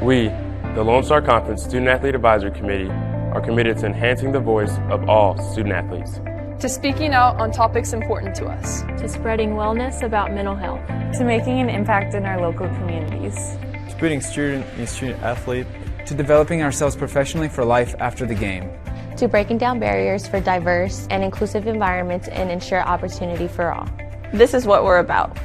Speaker 13: We, the Lone Star Conference Student Athlete Advisory Committee, are committed to enhancing the voice of all student athletes,
Speaker 14: to speaking out on topics important to us,
Speaker 15: to spreading wellness about mental health,
Speaker 16: to making an impact in our local communities,
Speaker 17: to putting student and student athlete, to developing ourselves professionally for life after the game,
Speaker 15: to breaking down barriers for diverse and inclusive environments and ensure opportunity for all.
Speaker 16: This is what we're about.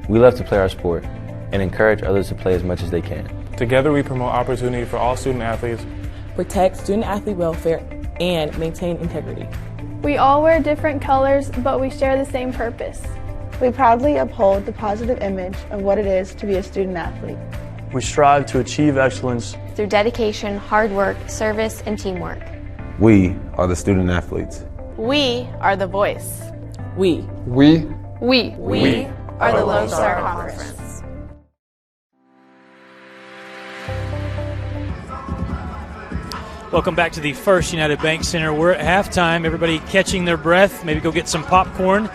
Speaker 18: We love to play our sport and encourage others to play as much as they can.
Speaker 13: Together we promote opportunity for all student athletes,
Speaker 19: protect student athlete welfare, and maintain integrity.
Speaker 20: We all wear different colors, but we share the same purpose.
Speaker 21: We proudly uphold the positive image of what it is to be a student athlete.
Speaker 22: We strive to achieve excellence
Speaker 15: through dedication, hard work, service, and teamwork.
Speaker 23: We are the student athletes.
Speaker 16: We are the voice.
Speaker 19: We
Speaker 16: are the Lone Star Conference.
Speaker 1: Welcome back to the First United Bank Center. We're at halftime. Everybody catching their breath. Maybe go get some popcorn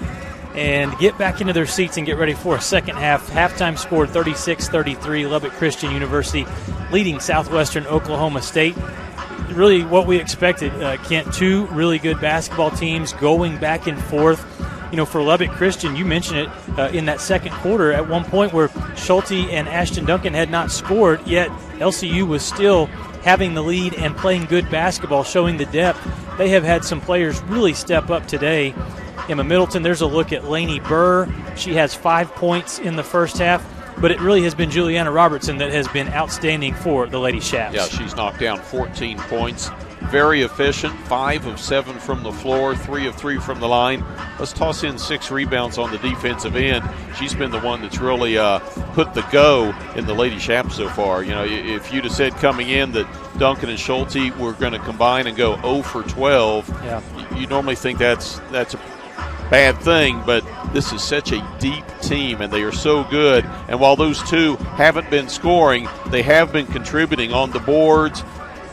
Speaker 1: and get back into their seats and get ready for a second half. Halftime score 36-33. Lubbock Christian University leading Southwestern Oklahoma State. Really what we expected, Kent. Two really good basketball teams going back and forth. You know, for Lubbock Christian, you mentioned it in that second quarter at one point where Schulte and Ashton Duncan had not scored, yet LCU was still having the lead and playing good basketball, showing the depth. They have had some players really step up today. Emma Middleton, there's a look at Lainey Burr. She has 5 points in the first half, but it really has been Juliana Robertson that has been outstanding for the Lady Shafts.
Speaker 2: Yeah, she's knocked down 14 points. Very efficient, 5 of 7 from the floor, 3 of 3 from the line. Let's toss in 6 rebounds on the defensive end. She's been the one that's really put the go in the Lady Shafts so far. You know, if you'd have said coming in that Duncan and Schulte were going to combine and go 0 for 12, you normally think that's a bad thing, but this is such a deep team and they are so good. And while those two haven't been scoring, they have been contributing on the boards,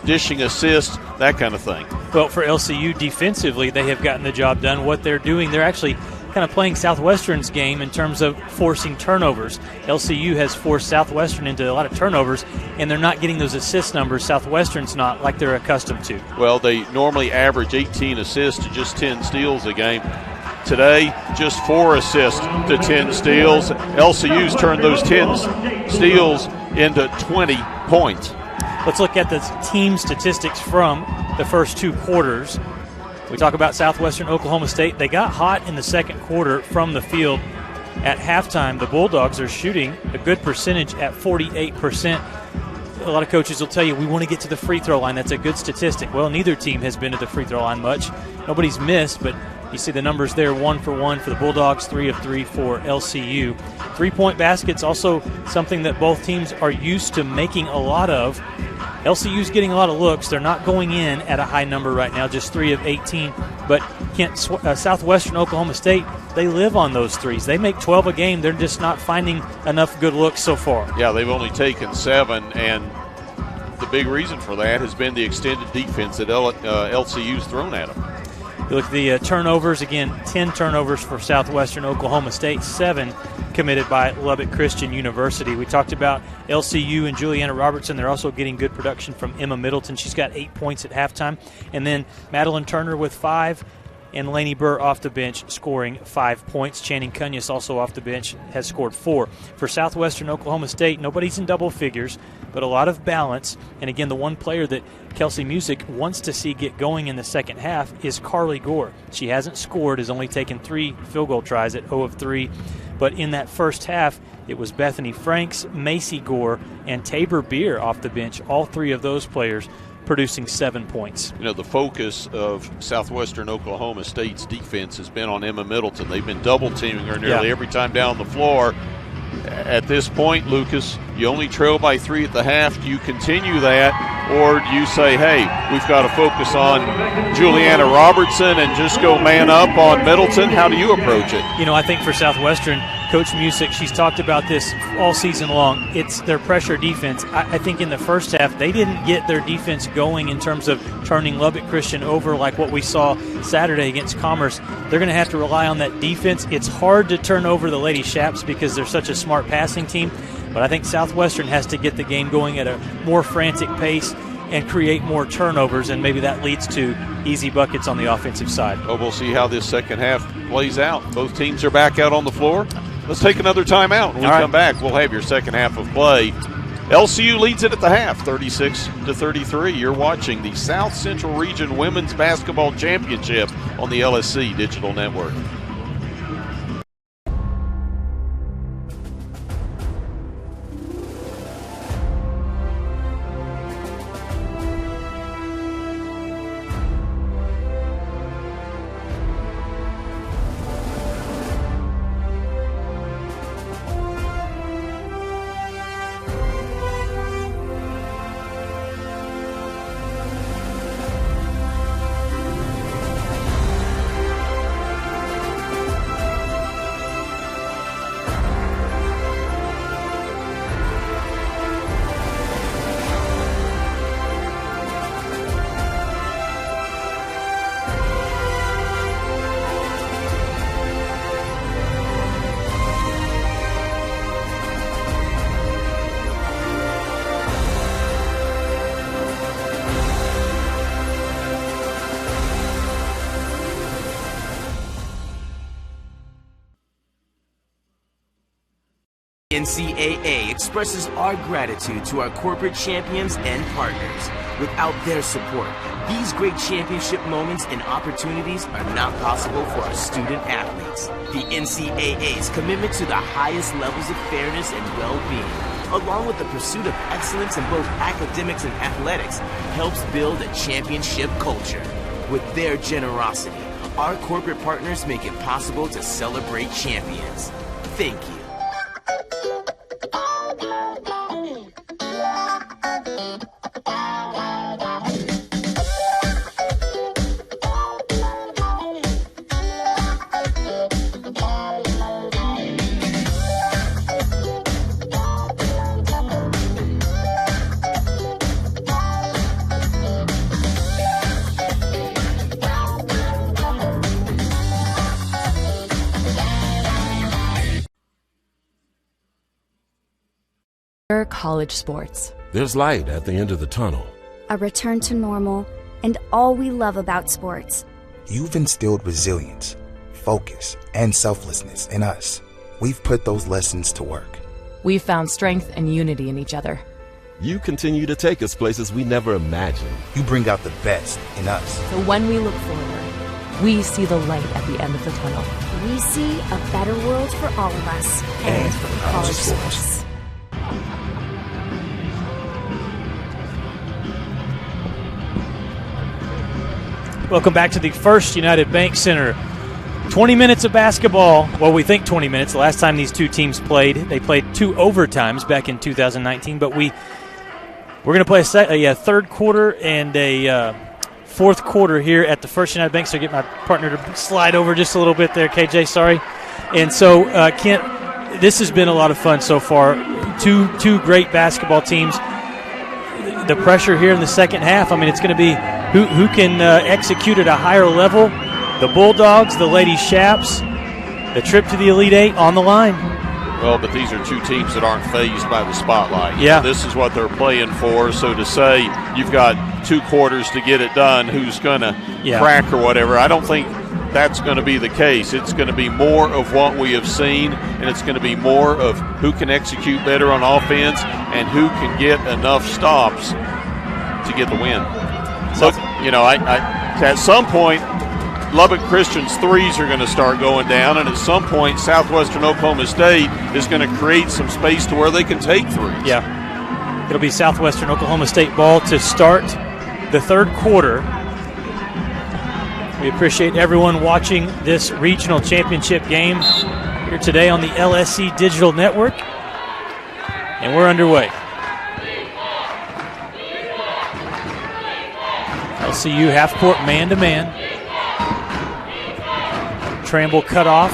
Speaker 2: dishing assists, that kind of thing.
Speaker 1: Well, for LCU defensively, they have gotten the job done. What they're doing, they're actually kind of playing Southwestern's game in terms of forcing turnovers. LCU has forced Southwestern into a lot of turnovers, and they're not getting those assist numbers. Southwestern's not, like they're accustomed to.
Speaker 2: Well, they normally average 18 assists to just 10 steals a game. Today, just 4 assists to 10 steals. LCU's turned those 10 steals into 20 points.
Speaker 1: Let's look at the team statistics from the first 2 quarters. We talk about Southwestern Oklahoma State. They got hot in the second quarter from the field. At halftime, the Bulldogs are shooting a good percentage at 48%. A lot of coaches will tell you, we want to get to the free throw line. That's a good statistic. Well, neither team has been to the free throw line much. Nobody's missed, but you see the numbers there, 1 for 1 for the Bulldogs, 3 of 3 for LCU. 3-point baskets, also something that both teams are used to making a lot of. LCU's getting a lot of looks. They're not going in at a high number right now, just 3 of 18. But Southwestern Oklahoma State, they live on those threes. They make 12 a game. They're just not finding enough good looks so far.
Speaker 2: Yeah, they've only taken 7, and the big reason for that has been the extended defense that LCU's thrown at them.
Speaker 1: You look at the turnovers, again, 10 turnovers for Southwestern Oklahoma State, 7 committed by Lubbock Christian University. We talked about LCU and Juliana Robertson. They're also getting good production from Emma Middleton. She's got 8 points at halftime. And then Madeline Turner with 5, and Lainey Burr off the bench scoring 5 points. Channing Cunya's also off the bench, has scored 4. For Southwestern Oklahoma State, nobody's in double figures, but a lot of balance. And again, the one player that Kelsey Music wants to see get going in the second half is Carly Gore. She hasn't scored, has only taken 3 field goal tries at 0 of 3. But in that first half, it was Bethany Franks, Macy Gore, and Tabor Beer off the bench. All 3 of those players producing 7 points.
Speaker 2: You know, the focus of Southwestern Oklahoma State's defense has been on Emma Middleton. They've been double-teaming her nearly every time down the floor. At this point, Lucas, you only trail by 3 at the half. Do you continue that, or do you say, hey, we've got to focus on Juliana Robertson and just go man up on Middleton? How do you approach it?
Speaker 1: You know, I think for Southwestern, Coach Musick, she's talked about this all season long. It's their pressure defense. I think in the first half, they didn't get their defense going in terms of turning Lubbock Christian over like what we saw Saturday against Commerce. They're going to have to rely on that defense. It's hard to turn over the Lady Shaps because they're such a smart passing team, but I think Southwestern has to get the game going at a more frantic pace and create more turnovers, and maybe that leads to easy buckets on the offensive side.
Speaker 2: Well, we'll see how this second half plays out. Both teams are back out on the floor. Let's take another timeout. When we come back, we'll have your second half of play. LCU leads it at the half, 36-33. You're watching the South Central Region Women's Basketball Championship on the LSC Digital Network.
Speaker 12: NCAA expresses our gratitude to our corporate champions and partners. Without their support, these great championship moments and opportunities are not possible for our student athletes. The NCAA's commitment to the highest levels of fairness and well-being, along with the pursuit of excellence in both academics and athletics, helps build a championship culture. With their generosity, our corporate partners make it possible to celebrate champions. Thank you.
Speaker 5: College sports.
Speaker 6: There's light at the end of the tunnel.
Speaker 7: A return to normal, and all we love about sports.
Speaker 8: You've instilled resilience, focus, and selflessness in us. We've put those lessons to work.
Speaker 5: We've found strength and unity in each other.
Speaker 6: You continue to take us places we never imagined.
Speaker 8: You bring out the best in us.
Speaker 5: So when we look forward, we see the light at the end of the tunnel.
Speaker 7: We see a better world for all of us
Speaker 8: and for college sports.
Speaker 1: Welcome back to the First United Bank Center. 20 minutes of basketball. Well, we think 20 minutes. The last time these two teams played, they played 2 overtimes back in 2019. But we're going to play a third quarter and a fourth quarter here at the First United Bank. So get my partner to slide over just a little bit there, KJ. Sorry. And so, Kent, this has been a lot of fun so far. Two great basketball teams. The pressure here in the second half, I mean, it's going to be who can execute at a higher level. The Bulldogs, the Lady Shaps, the trip to the Elite Eight on the line.
Speaker 2: Well, but these are two teams that aren't fazed by the spotlight.
Speaker 1: Yeah.
Speaker 2: So this is what they're playing for. So to say you've got 2 quarters to get it done, who's going to crack or whatever, I don't think that's going to be the case. It's going to be more of what we have seen, and it's going to be more of who can execute better on offense and who can get enough stops to get the win. So, at some point, Lubbock Christian's threes are going to start going down, and at some point, Southwestern Oklahoma State is going to create some space to where they can take threes.
Speaker 1: Yeah. It'll be Southwestern Oklahoma State ball to start the third quarter. We appreciate everyone watching this regional championship game here today on the LSC Digital Network. And we're underway. LCU half-court man-to-man. Tramble cut off.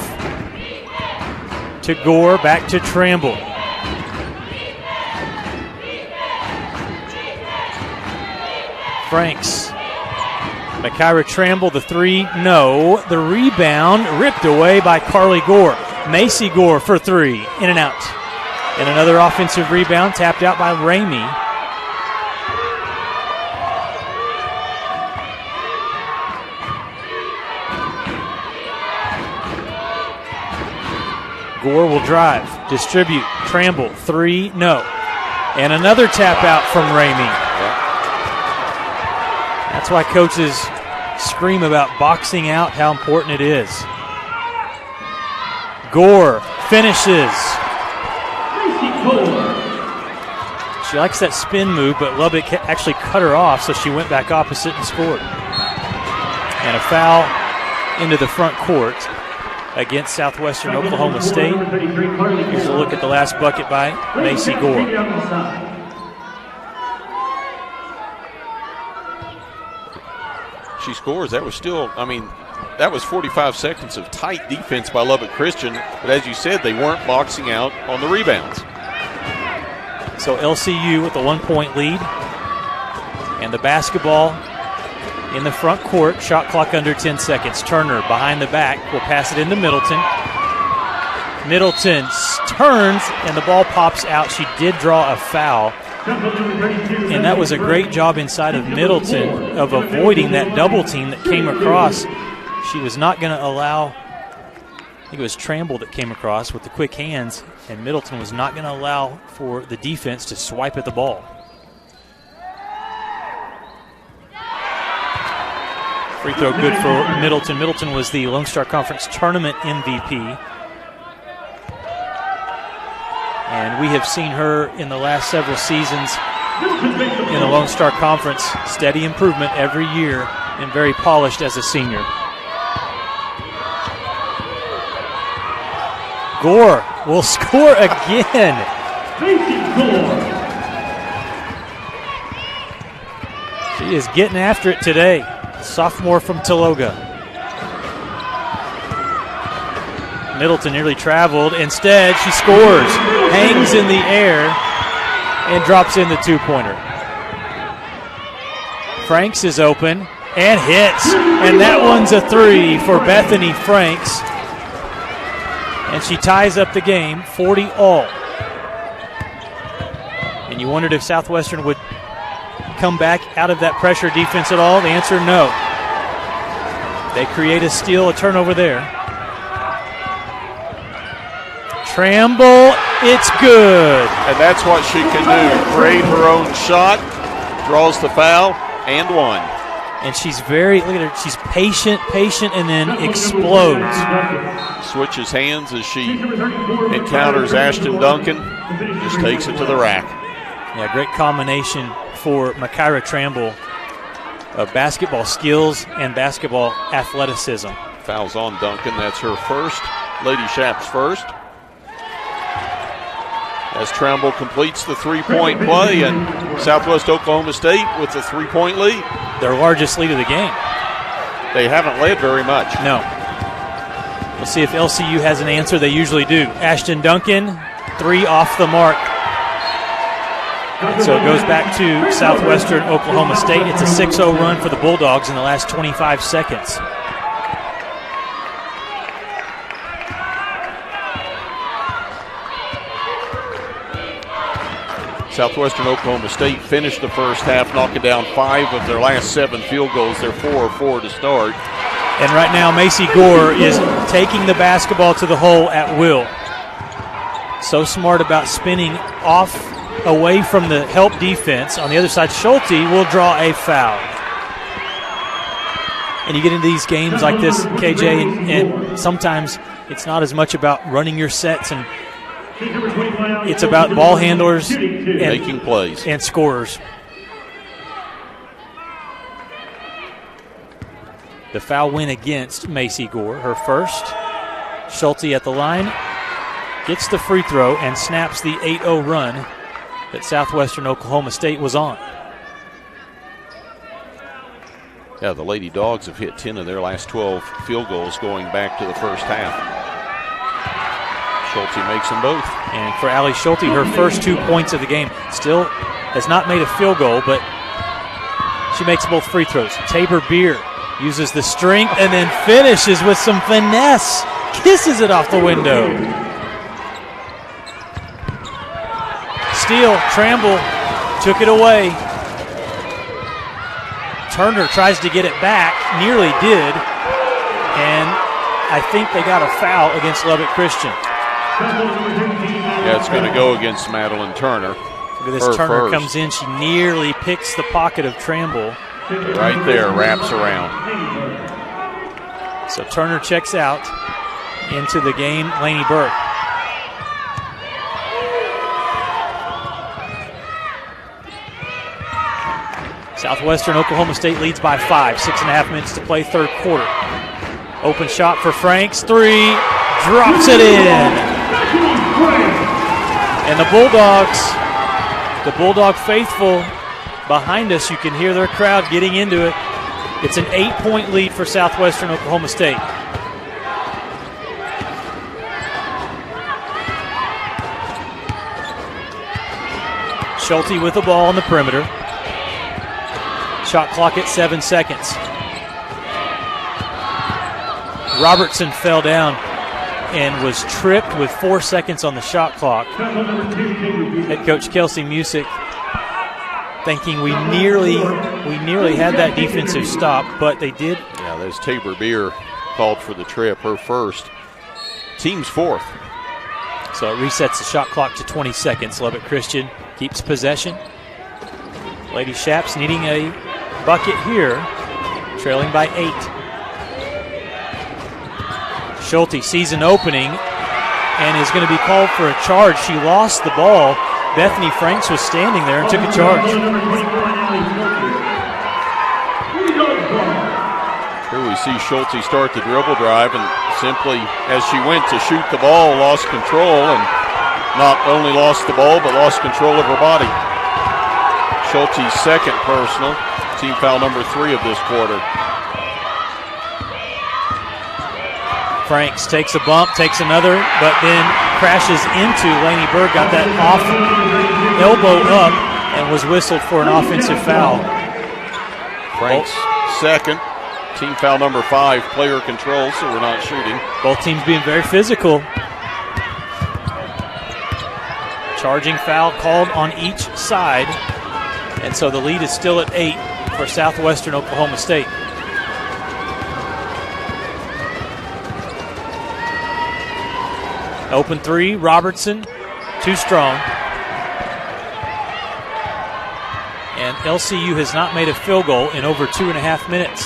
Speaker 1: to Gore, back to Tramble. Franks. Makaira Tramble, the three, no. The rebound ripped away by Carly Gore. Macy Gore for three, in and out. And another offensive rebound tapped out by Ramey. Gore will drive, distribute, Tramble, three, no. And another tap out from Ramey. That's why coaches scream about boxing out, how important it is. Gore finishes. She likes that spin move, but Lubbock actually cut her off, so she went back opposite and scored. And a foul into the front court against Southwestern Oklahoma State. Here's a look at the last bucket by Macy Gore.
Speaker 2: She scores. That was still, that was 45 seconds of tight defense by Lubbock Christian, but as you said, they weren't boxing out on the rebounds.
Speaker 1: So LCU with a 1-point lead. And the basketball in the front court, shot clock under 10 seconds. Turner behind the back will pass it into Middleton. Middleton turns and the ball pops out. She did draw a foul. And that was a great job inside of Middleton of avoiding that double team that came across. She was not going to allow, I think it was Tramble that came across with the quick hands, and Middleton was not going to allow for the defense to swipe at the ball. Free throw good for Middleton. Middleton was the Lone Star Conference Tournament MVP. And we have seen her in the last several seasons in the Lone Star Conference. Steady improvement every year and very polished as a senior. Gore will score again. She is getting after it today. Sophomore from Tologa. Middleton nearly traveled. Instead, she scores. Hangs in the air and drops in the two-pointer. Franks is open and hits. And that one's a three for Bethany Franks. And she ties up the game, 40-all. And you wondered if Southwestern would come back out of that pressure defense at all. The answer, no. They create a steal, a turnover there. Tramble, it's good.
Speaker 2: And that's what she can do. Create her own shot, draws the foul, and one.
Speaker 1: And she's look at her, she's patient, and then explodes.
Speaker 2: Switches hands as she encounters Ashton Duncan. Just takes it to the rack.
Speaker 1: Yeah, great combination for Makaira Tramble of basketball skills and basketball athleticism.
Speaker 2: Fouls on Duncan. That's her first. Lady Shap's first. As Tramble completes the three-point play, and Southwest Oklahoma State with the three-point lead.
Speaker 1: Their largest lead of the game.
Speaker 2: They haven't led very much.
Speaker 1: No. We'll see if LCU has an answer. They usually do. Ashton Duncan, three off the mark. And so it goes back to Southwestern Oklahoma State. It's a 6-0 run for the Bulldogs in the last 25 seconds.
Speaker 2: Southwestern Oklahoma State finished the first half knocking down 5 of their last 7 field goals. They're 4 of 4 to start.
Speaker 1: And right now Macy Gore is taking the basketball to the hole at will. So smart about spinning off away from the help defense. On the other side, Schulte will draw a foul. And you get into these games like this, KJ, and sometimes it's not as much about running your sets, and it's about ball handlers and
Speaker 2: making plays
Speaker 1: and scorers. The foul went against Macy Gore, her first. Schulte at the line, gets the free throw and snaps the 8-0 run that Southwestern Oklahoma State was on.
Speaker 2: Yeah, the Lady Dogs have hit 10 of their last 12 field goals going back to the first half. Schulte makes them both.
Speaker 1: And for Allie Schulte, her first 2 points of the game. Still has not made a field goal, but she makes both free throws. Tabor Beer uses the strength and then finishes with some finesse. Kisses it off the window. Steele, Tramble took it away. Turner tries to get it back, nearly did, and I think they got a foul against Lubbock Christian.
Speaker 2: Yeah, it's going to go against Madeline Turner.
Speaker 1: Look at this, Turner comes in, she nearly picks the pocket of Tramble.
Speaker 2: Right there, wraps around.
Speaker 1: So Turner checks out. Into the game, Laney Burke. Southwestern Oklahoma State leads by 5. 6.5 minutes to play, third quarter. Open shot for Franks. 3. Drops it in. And the Bulldog faithful behind us, you can hear their crowd getting into it. It's an 8-point lead for Southwestern Oklahoma State. Schulte with the ball on the perimeter. Shot clock at 7 seconds. Robertson fell down and was tripped with 4 seconds on the shot clock. Head coach Kelsey Musick thinking we nearly had that defensive stop, but they did.
Speaker 2: Yeah, there's Tabor Beer called for the trip, her first. Team's fourth.
Speaker 1: So it resets the shot clock to 20 seconds. Lubbock Christian keeps possession. Lady Shaps needing a bucket here, trailing by 8. Schulte sees an opening and is going to be called for a charge. She lost the ball. Bethany Franks was standing there and took a charge.
Speaker 2: Here we see Schulte start the dribble drive, and simply as she went to shoot the ball, lost control, and not only lost the ball, but lost control of her body. Schulte's second personal, team foul number 3 of this quarter.
Speaker 1: Franks takes a bump, takes another, but then crashes into Laney Berg, got that off elbow up, and was whistled for an offensive foul.
Speaker 2: Franks second, team foul number 5, player control, so we're not shooting.
Speaker 1: Both teams being very physical. Charging foul called on each side, and so the lead is still at 8 for Southwestern Oklahoma State. Open 3, Robertson, too strong. And LCU has not made a field goal in over 2.5 minutes.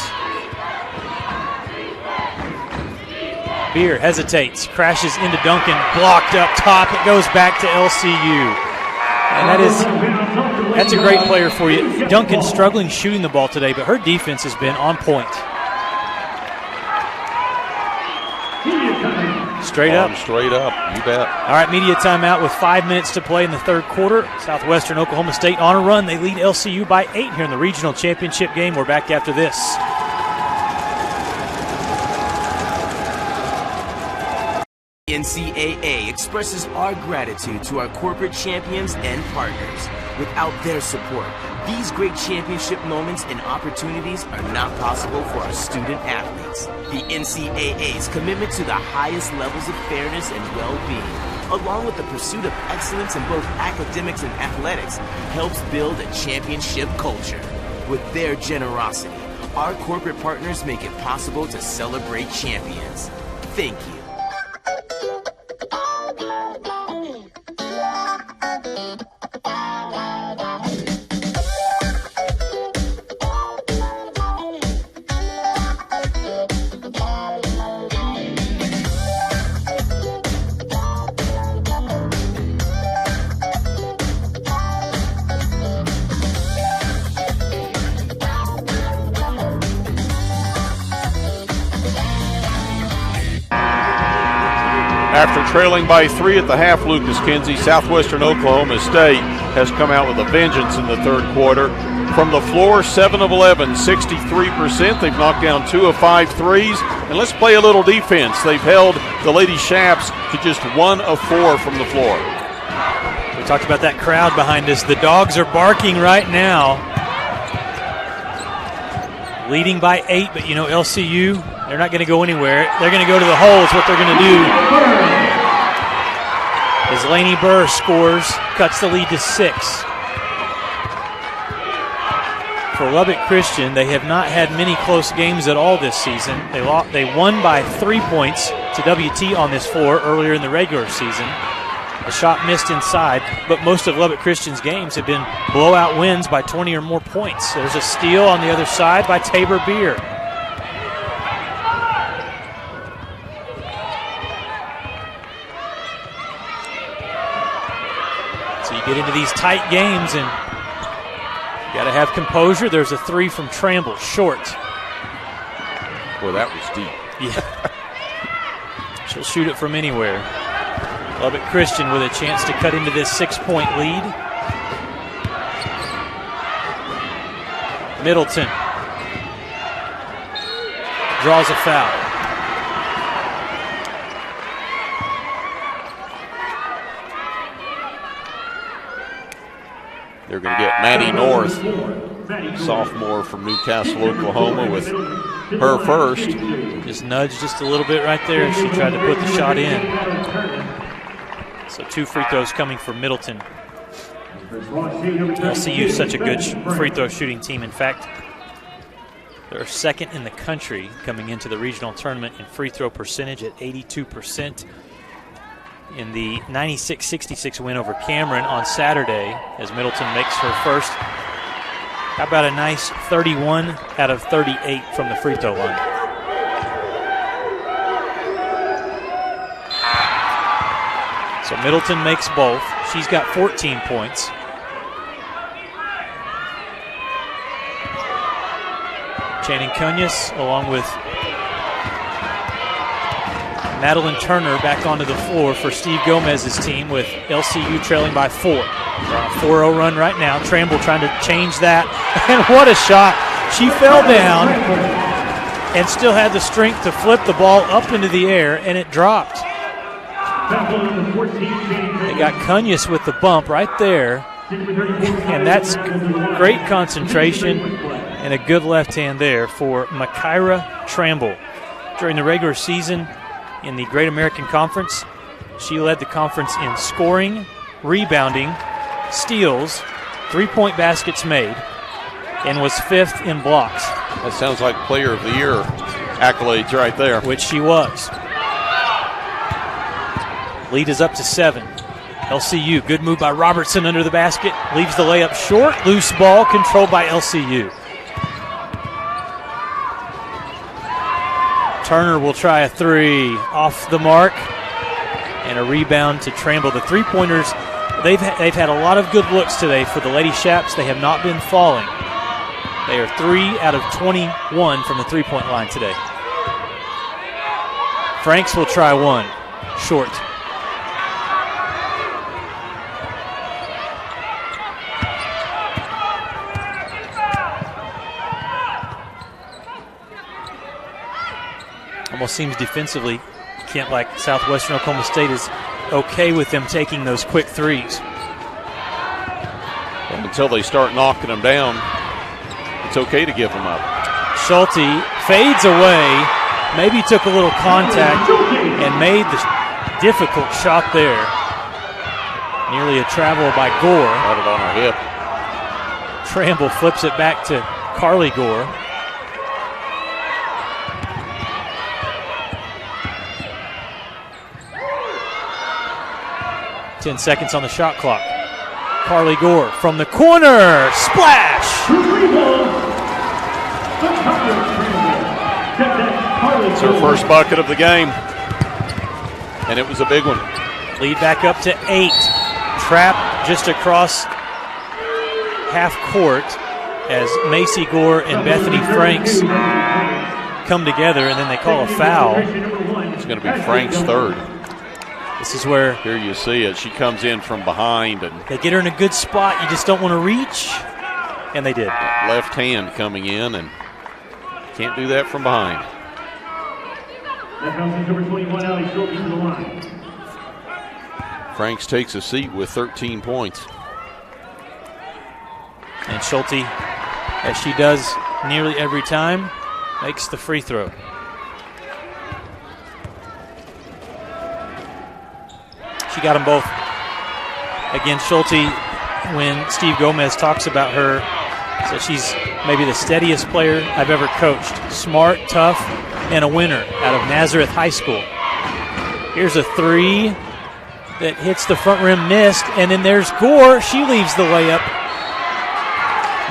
Speaker 1: Beer hesitates, crashes into Duncan, blocked up top. It goes back to LCU. And that's a great player for you. Duncan struggling shooting the ball today, but her defense has been on point. Straight up,
Speaker 2: you bet.
Speaker 1: All right, media timeout with 5 minutes to play in the third quarter. Southwestern Oklahoma State on a run. They lead LCU by 8 here in the regional championship game. We're back after this.
Speaker 12: NCAA expresses our gratitude to our corporate champions and partners. Without their support, these great championship moments and opportunities are not possible for our student athletes. The NCAA's commitment to the highest levels of fairness and well-being, along with the pursuit of excellence in both academics and athletics, helps build a championship culture. With their generosity, our corporate partners make it possible to celebrate champions. Thank you.
Speaker 2: After trailing by 3 at the half, Lucas Kinsey, Southwestern Oklahoma State has come out with a vengeance in the third quarter. From the floor, 7 of 11, 63%. They've knocked down 2 of 5 threes. And let's play a little defense. They've held the Lady Shaps to just 1 of 4 from the floor.
Speaker 1: We talked about that crowd behind us. The dogs are barking right now. Leading by 8, but you know, LCU, they're not going to go anywhere. They're going to go to the hole is what they're going to do. As Lainey Burr scores, cuts the lead to 6. For Lubbock Christian, they have not had many close games at all this season. They won by 3 points to WT on this floor earlier in the regular season. A shot missed inside, but most of Lubbock Christian's games have been blowout wins by 20 or more points. There's a steal on the other side by Tabor Beer. So you get into these tight games and you got to have composure. There's a 3 from Tramble, short.
Speaker 2: Boy, that was deep.
Speaker 1: Yeah. She'll shoot it from anywhere. Lubbock Christian with a chance to cut into this 6-point lead. Middleton draws a foul.
Speaker 2: They're going to get Maddie North, sophomore from Newcastle, Oklahoma, with her first.
Speaker 1: Just nudged just a little bit right there. She tried to put the shot in. So 2 free throws coming for Middleton. LCU is such a good free throw shooting team. In fact, they're second in the country coming into the regional tournament in free throw percentage at 82%. In the 96-66 win over Cameron on Saturday, as Middleton makes her first. How about a nice 31 out of 38 from the free throw line? So Middleton makes both. She's got 14 points. Channing Cunhas along with Madeline Turner back onto the floor for Steve Gomez's team with LCU trailing by 4. They're on a 4-0 run right now. Tramble trying to change that. And what a shot. She fell down and still had the strength to flip the ball up into the air, and it dropped. They got Cunhas with the bump right there, and that's great concentration and a good left hand there for Makaira Tramble. During the regular season in the Great American Conference, she led the conference in scoring, rebounding, steals, 3-point baskets made, and was 5th in blocks.
Speaker 2: That sounds like Player of the Year accolades right there.
Speaker 1: Which she was. Lead is up to 7. LCU, good move by Robertson under the basket. Leaves the layup short. Loose ball controlled by LCU. Turner will try a 3 off the mark. And a rebound to Tramble. The three-pointers, they've had a lot of good looks today for the Lady Shaps. They have not been falling. They are 3 out of 21 from the three-point line today. Franks will try 1. Short. Almost seems defensively, Kent, like Southwestern Oklahoma State is okay with them taking those quick threes.
Speaker 2: Well, until they start knocking them down, it's okay to give them up.
Speaker 1: Schulte fades away, maybe took a little contact and made the difficult shot there. Nearly a travel by Gore.
Speaker 2: Got it on her hip.
Speaker 1: Tramble flips it back to Carly Gore. Ten seconds on the shot clock. Carly Gore from the corner. Splash!
Speaker 2: It's her first bucket of the game. And it was a big one.
Speaker 1: Lead back up to 8. Trap just across half court as Macy Gore and Bethany Franks come together, and then they call a foul.
Speaker 2: It's going to be Franks' third.
Speaker 1: This is where
Speaker 2: here you see it. She comes in from behind, and
Speaker 1: they get her in a good spot. You just don't want to reach, and they did.
Speaker 2: Left hand coming in, and can't do that from behind. Franks takes a seat with 13 points.
Speaker 1: And Schulte, as she does nearly every time, makes the free throw. She got them both. Again, Schulte, when Steve Gomez talks about her, says she's maybe the steadiest player I've ever coached. Smart, tough, and a winner out of Nazareth High School. Here's a three that hits the front rim, missed, and then there's Gore. She leaves the layup.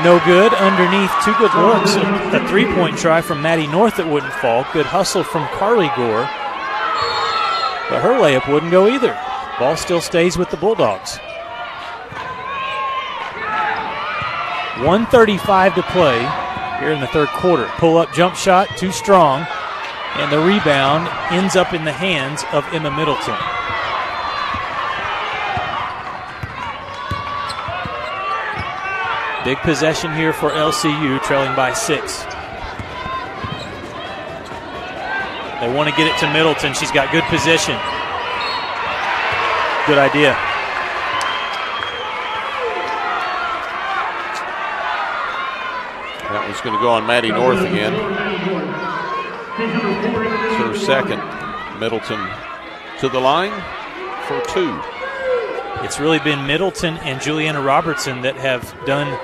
Speaker 1: No good underneath. Two good looks. A three-point try from Maddie North that wouldn't fall. Good hustle from Carly Gore. But her layup wouldn't go either. Ball still stays with the Bulldogs. 1:35 to play here in the third quarter. Pull-up jump shot, too strong. And the rebound ends up in the hands of Emma Middleton. Big possession here for LCU, trailing by 6. They want to get it to Middleton. She's got good position. Good idea.
Speaker 2: That one's going to go on Maddie North again. It's her second. Middleton to the line for 2.
Speaker 1: It's really been Middleton and Juliana Robertson that have done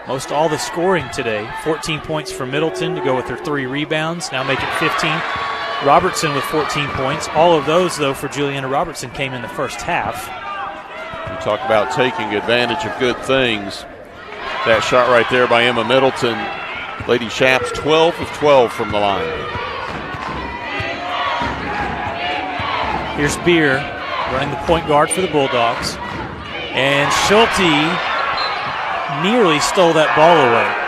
Speaker 1: most all the scoring today. 14 points for Middleton to go with her 3 rebounds. Now make it 15. Robertson with 14 points. All of those, though, for Juliana Robertson came in the first half.
Speaker 2: You talk about taking advantage of good things. That shot right there by Emma Middleton. Lady Shaps 12 of 12 from the line.
Speaker 1: Here's Beer running the point guard for the Bulldogs. And Schulte nearly stole that ball away.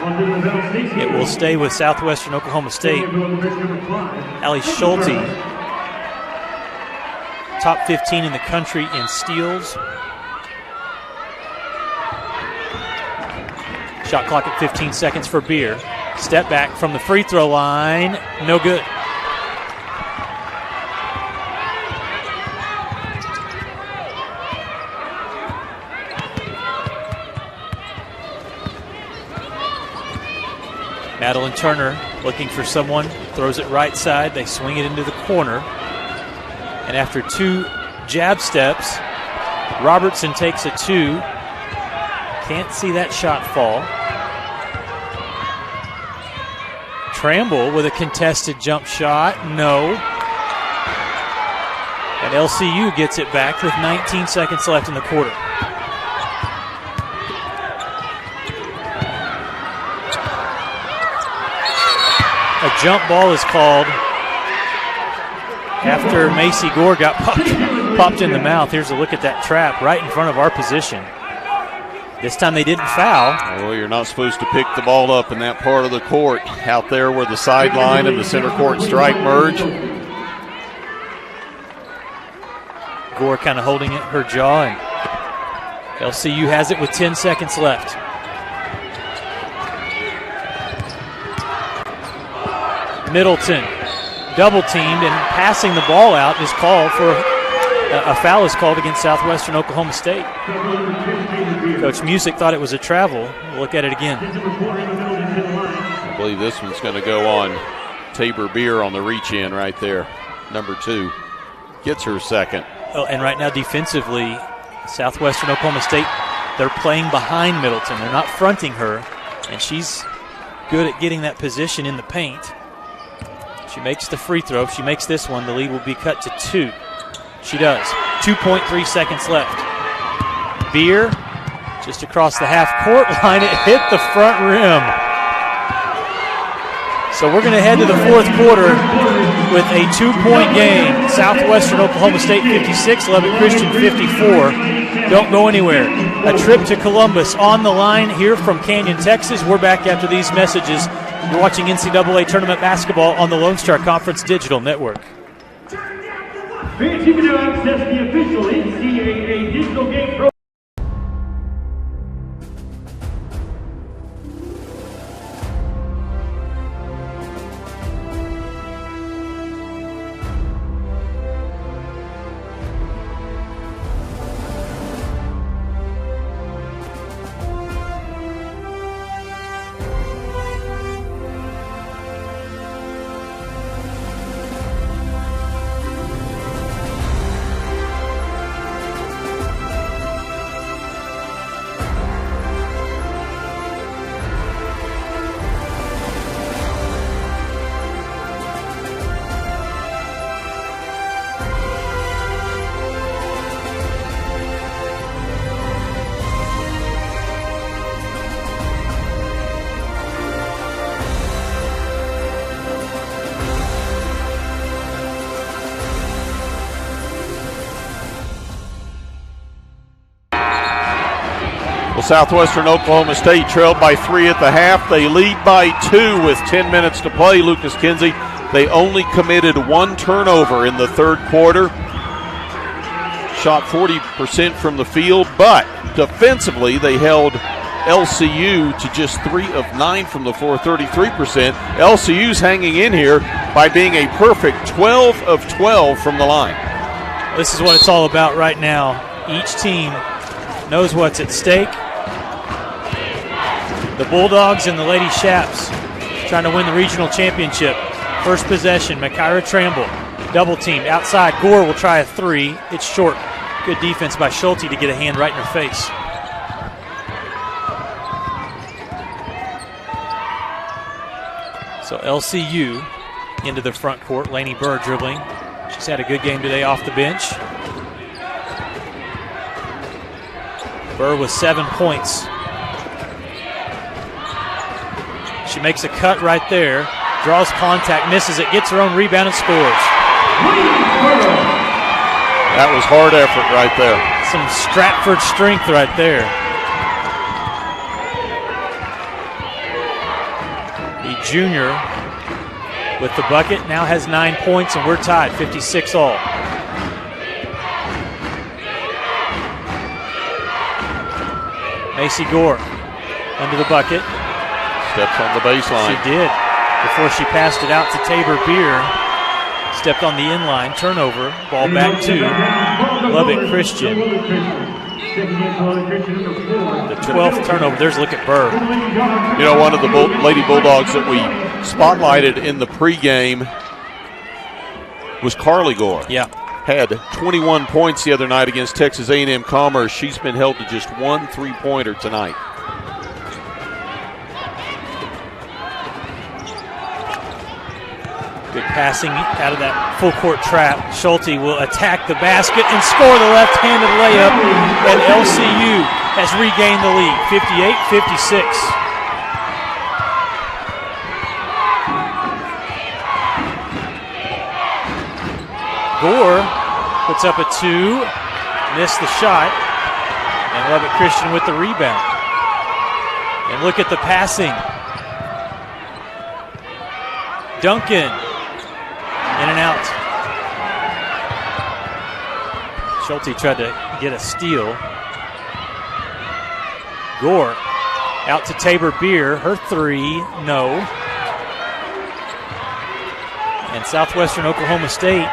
Speaker 1: It will stay with Southwestern Oklahoma State. Allie Schulte, top 15 in the country in steals. Shot clock at 15 seconds for Beer. Step back from the free throw line, no good. Madeline Turner looking for someone, throws it right side. They swing it into the corner. And after 2 jab steps, Robertson takes a 2. Can't see that shot fall. Tramble with a contested jump shot. No. And LCU gets it back with 19 seconds left in the quarter. A jump ball is called after Macy Gore got popped in the mouth. Here's a look at that trap right in front of our position. This time they didn't foul.
Speaker 2: Well, you're not supposed to pick the ball up in that part of the court, out there where the sideline and the center court stripe merge.
Speaker 1: Gore kind of holding it, her jaw, and LCU has it with 10 seconds left. Middleton double teamed, and passing the ball out is called for a foul is called against Southwestern Oklahoma State. Coach Music thought it was a travel. We'll look at it again.
Speaker 2: I believe this one's going to go on Tabor Beer on the reach in right there. Number 2 gets her second.
Speaker 1: Oh, and right now defensively, Southwestern Oklahoma State, they're playing behind Middleton. They're not fronting her, and she's good at getting that position in the paint. She makes the free throw. If she makes this one, the lead will be cut to 2. She does. 2.3 seconds left. Beer just across the half-court line. It hit the front rim. So we're going to head to the fourth quarter with a 2-point game. Southwestern Oklahoma State 56, Lubbock Christian 54. Don't go anywhere. A trip to Columbus on the line here from Canyon, Texas. We're back after these messages. You're watching NCAA Tournament Basketball on the Lone Star Conference Digital Network.
Speaker 3: Fans, you can now access the official NCAA digital game program.
Speaker 2: Southwestern Oklahoma State trailed by 3 at the half. They lead by 2 with 10 minutes to play. Lucas Kinsey, they only committed 1 turnover in the third quarter. Shot 40% from the field, but defensively they held LCU to just 3 of 9 from the floor, 33%. LCU's hanging in here by being a perfect 12 of 12 from the line.
Speaker 1: This is what it's all about right now. Each team knows what's at stake. The Bulldogs and the Lady Shaps trying to win the regional championship. First possession, Makaira Tramble, double teamed outside. Gore will try a 3. It's short. Good defense by Schulte to get a hand right in her face. So LCU into the front court. Lainey Burr dribbling. She's had a good game today off the bench. Burr with 7 points. She makes a cut right there, draws contact, misses it, gets her own rebound and scores.
Speaker 2: That was hard effort right there.
Speaker 1: Some Stratford strength right there. The junior with the bucket now has 9 points, and we're tied, 56 all. Macy Gore under the bucket.
Speaker 2: Steps on the baseline.
Speaker 1: She did. Before she passed it out to Tabor Beer. Stepped on the inline. Turnover. Ball back to Lubbock Christian. The 12th turnover. There's a look at Burr.
Speaker 2: You know, one of the Lady Bulldogs that we spotlighted in the pregame was Carly Gore.
Speaker 1: Yeah.
Speaker 2: Had 21 points the other night against Texas A&M Commerce. She's been held to just 1 3-pointer tonight.
Speaker 1: Good passing out of that full court trap. Schulte will attack the basket and score the left-handed layup, and LCU has regained the lead, 58-56. Gore puts up a 2, missed the shot, and Lubbock Christian with the rebound. And look at the passing. Duncan. In and out. Schulte tried to get a steal. Gore out to Tabor Beer. Her 3, no. And Southwestern Oklahoma State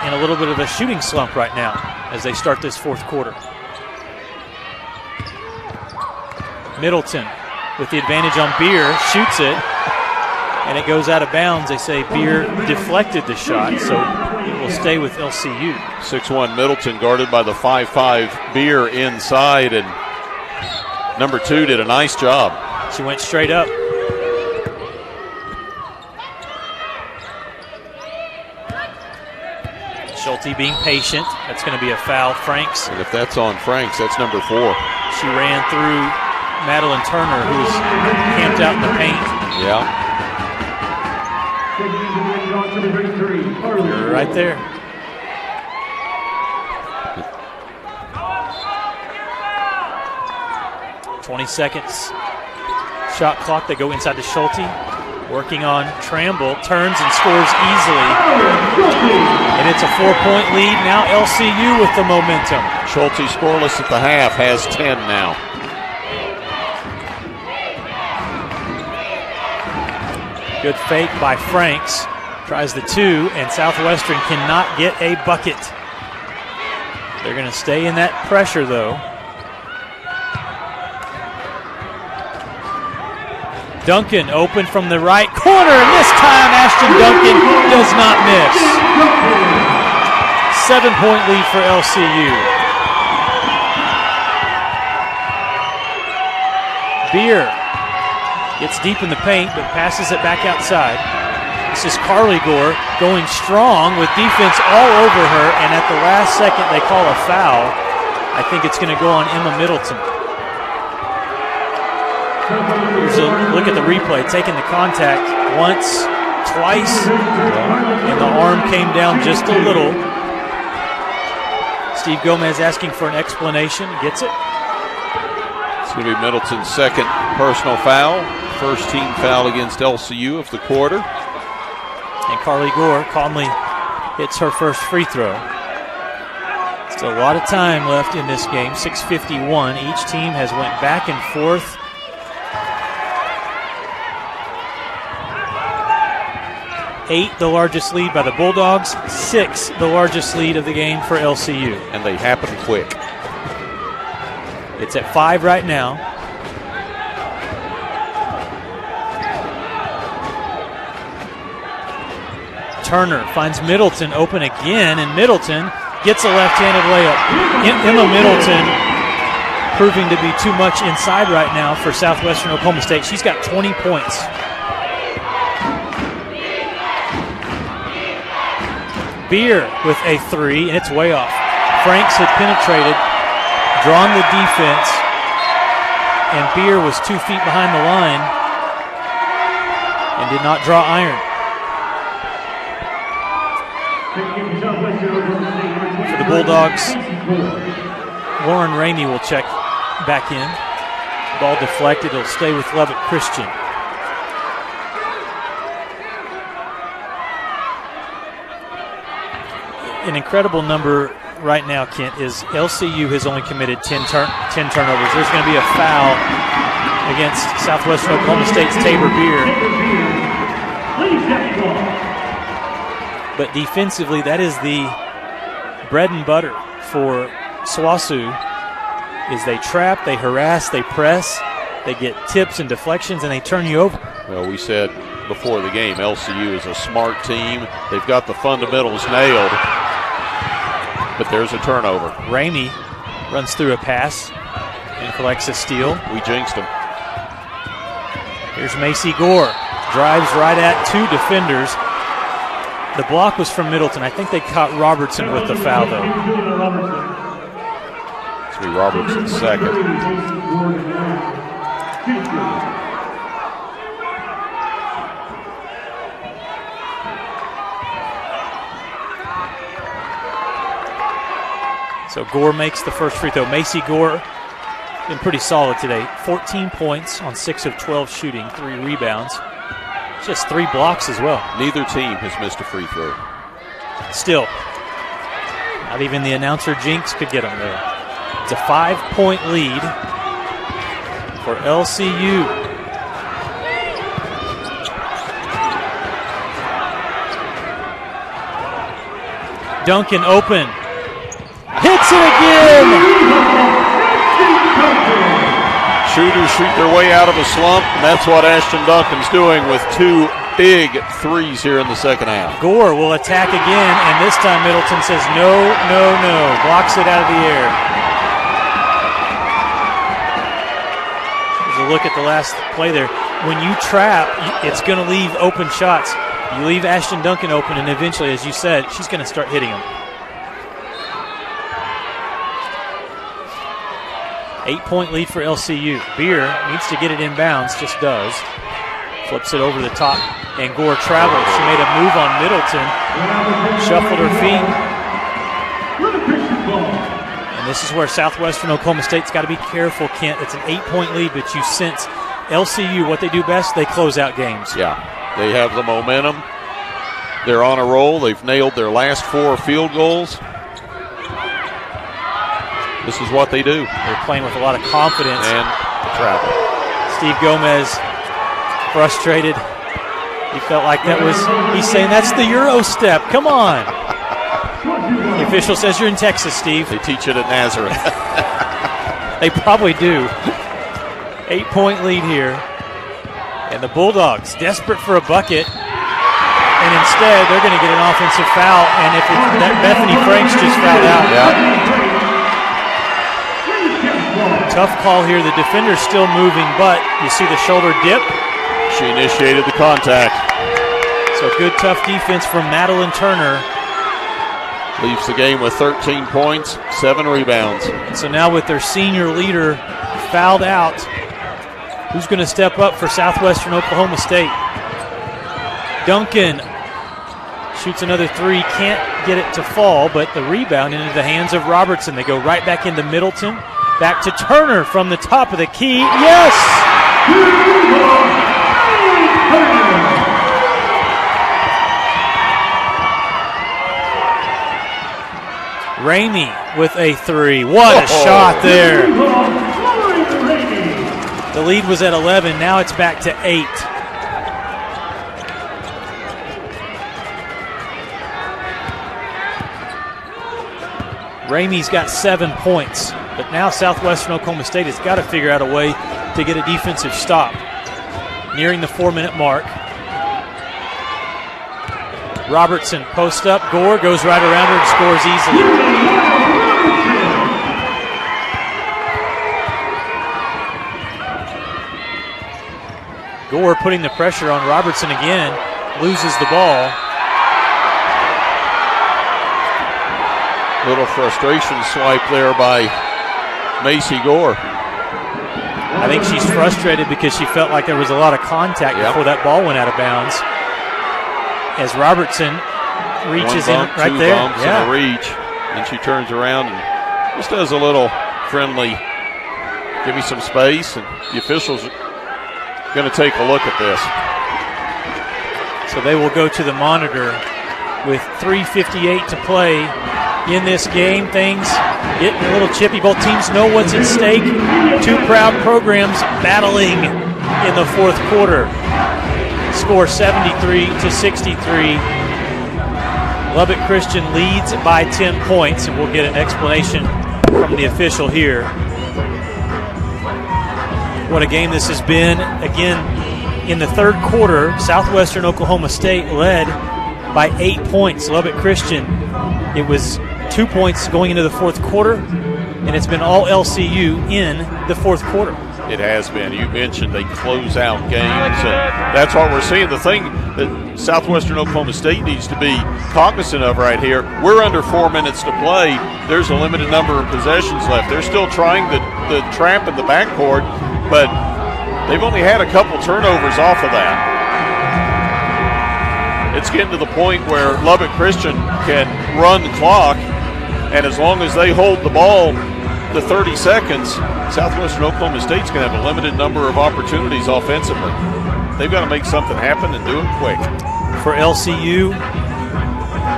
Speaker 1: in a little bit of a shooting slump right now as they start this fourth quarter. Middleton with the advantage on Beer, shoots it. And it goes out of bounds. They say Beer deflected the shot, so it will stay with LCU.
Speaker 2: 6'1" Middleton guarded by the 5'5" Beer inside, and number 2 did a nice job.
Speaker 1: She went straight up. Schulte being patient. That's going to be a foul. Franks.
Speaker 2: And if that's on Franks, that's number 4.
Speaker 1: She ran through Madeline Turner, who's camped out in the paint.
Speaker 2: Yeah.
Speaker 1: You're right there. .20 seconds. Shot clock. They go inside to Schulte. Working on Tramble, turns and scores easily. And it's a 4-point lead. Now LCU with the momentum.
Speaker 2: Schulte scoreless at the half, has 10 now.
Speaker 1: Good fake by Franks. Tries the 2, and Southwestern cannot get a bucket. They're going to stay in that pressure, though. Duncan open from the right corner, and this time Ashton Duncan does not miss. 7-point lead for LCU. Beer gets deep in the paint, but passes it back outside. This is Carly Gore going strong with defense all over her, and at the last second they call a foul. I think it's going to go on Emma Middleton. Here's a look at the replay, taking the contact once, twice, and the arm came down just a little. Steve Gomez asking for an explanation, gets it.
Speaker 2: It's going to be Middleton's second personal foul, first team foul against LCU of the quarter.
Speaker 1: And Carly Gore calmly hits her first free throw. Still a lot of time left in this game, 6:51. Each team has went back and forth. Eight, the largest lead by the Bulldogs. 6, the largest lead of the game for LCU.
Speaker 2: And they happen quick.
Speaker 1: It's at 5 right now. Turner finds Middleton open again, and Middleton gets a left-handed layup. Emma Middleton proving to be too much inside right now for Southwestern Oklahoma State. She's got 20 points. Beer with a 3, and it's way off. Franks had penetrated, drawn the defense, and Beer was 2 feet behind the line and did not draw iron. For the Bulldogs, Lauren Ramey will check back in. Ball deflected, it'll stay with Lubbock Christian. An incredible number right now, Kent, is LCU has only committed 10 turnovers. There's going to be a foul against Southwestern Oklahoma State's Tabor Beer. But defensively, that is the bread and butter for SWOSU, is they trap, they harass, they press, they get tips and deflections, and they turn you over.
Speaker 2: Well, we said before the game, LCU is a smart team. They've got the fundamentals nailed, but there's a turnover.
Speaker 1: Ramey runs through a pass and collects a steal.
Speaker 2: We jinxed him.
Speaker 1: Here's Macy Gore, drives right at 2 defenders. The block was from Middleton. I think they caught Robertson with the foul, though.
Speaker 2: It's going to be Robertson's second.
Speaker 1: So Gore makes the first free throw. Macy Gore been pretty solid today. 14 points on 6 of 12 shooting, 3 rebounds. Just 3 blocks as well.
Speaker 2: Neither team has missed a free throw.
Speaker 1: Still, not even the announcer jinx could get them there. It's a 5-point lead for LCU. Duncan open. Hits it again!
Speaker 2: Shooters shoot their way out of a slump, and that's what Ashton Duncan's doing with 2 big threes here in the second half.
Speaker 1: Gore will attack again, and this time Middleton says no, no, no. Blocks it out of the air. There's a look at the last play there. When you trap, it's going to leave open shots. You leave Ashton Duncan open, and eventually, as you said, she's going to start hitting them. 8-point lead for LCU. Beer needs to get it inbounds, just does. Flips it over the top, and Gore travels. She made a move on Middleton, shuffled her feet. And this is where Southwestern Oklahoma State's got to be careful, Kent. It's an 8-point lead, but you sense LCU, what they do best, they close out games.
Speaker 2: Yeah. They have the momentum. They're on a roll. They've nailed their last 4 field goals. This is what they do.
Speaker 1: They're playing with a lot of confidence.
Speaker 2: And travel.
Speaker 1: Steve Gomez frustrated. He felt like he's saying that's the Euro step. Come on. The official says you're in Texas, Steve.
Speaker 2: They teach it at Nazareth.
Speaker 1: They probably do. 8-point lead here. And the Bulldogs desperate for a bucket. And instead, they're going to get an offensive foul. And if that Bethany Franks just fouled out.
Speaker 2: Yeah.
Speaker 1: Tough call here. The defender's still moving, but you see the shoulder dip.
Speaker 2: She initiated the contact.
Speaker 1: So good, tough defense from Madeline Turner.
Speaker 2: Leaves the game with 13 points, 7 rebounds.
Speaker 1: So now with their senior leader fouled out, who's going to step up for Southwestern Oklahoma State? Duncan shoots another 3, can't get it to fall, but the rebound into the hands of Robertson. They go right back into Middleton. Back to Turner from the top of the key. Yes! Ramey with a 3. What a shot there. The lead was at 11. Now it's back to 8. Ramey's got 7 points. But now Southwestern Oklahoma State has got to figure out a way to get a defensive stop. Nearing the 4-minute mark. Robertson posts up. Gore goes right around her and scores easily. Gore putting the pressure on Robertson again. Loses the ball.
Speaker 2: Little frustration swipe there by Macy Gore.
Speaker 1: I think she's frustrated because she felt like there was a lot of contact before that ball went out of bounds. As Robertson reaches
Speaker 2: One bump,
Speaker 1: in right
Speaker 2: two
Speaker 1: there.
Speaker 2: Bumps and a reach, and she turns around and just does a little friendly, give me some space, and the officials are going to take a look at this.
Speaker 1: So they will go to the monitor with 3:58 to play in this game. Things getting a little chippy. Both teams know what's at stake. 2 proud programs battling in the 4th quarter. Score 73-63. Lubbock Christian leads by 10 points, and we'll get an explanation from the official here. What a game this has been. Again, in the 3rd quarter, Southwestern Oklahoma State led by 8 points. Lubbock Christian, it was 2 points going into the 4th quarter, and it's been all LCU in the 4th quarter.
Speaker 2: It has been. You mentioned they close out games, and that's what we're seeing. The thing that Southwestern Oklahoma State needs to be cognizant of right here, we're under 4 minutes to play. There's a limited number of possessions left. They're still trying the trap in the backcourt, but they've only had a couple turnovers off of that. It's getting to the point where Lubbock Christian can run the clock, and as long as they hold the ball to 30 seconds, Southwestern Oklahoma State's going to have a limited number of opportunities offensively. They've got to make something happen and do it quick.
Speaker 1: For LCU,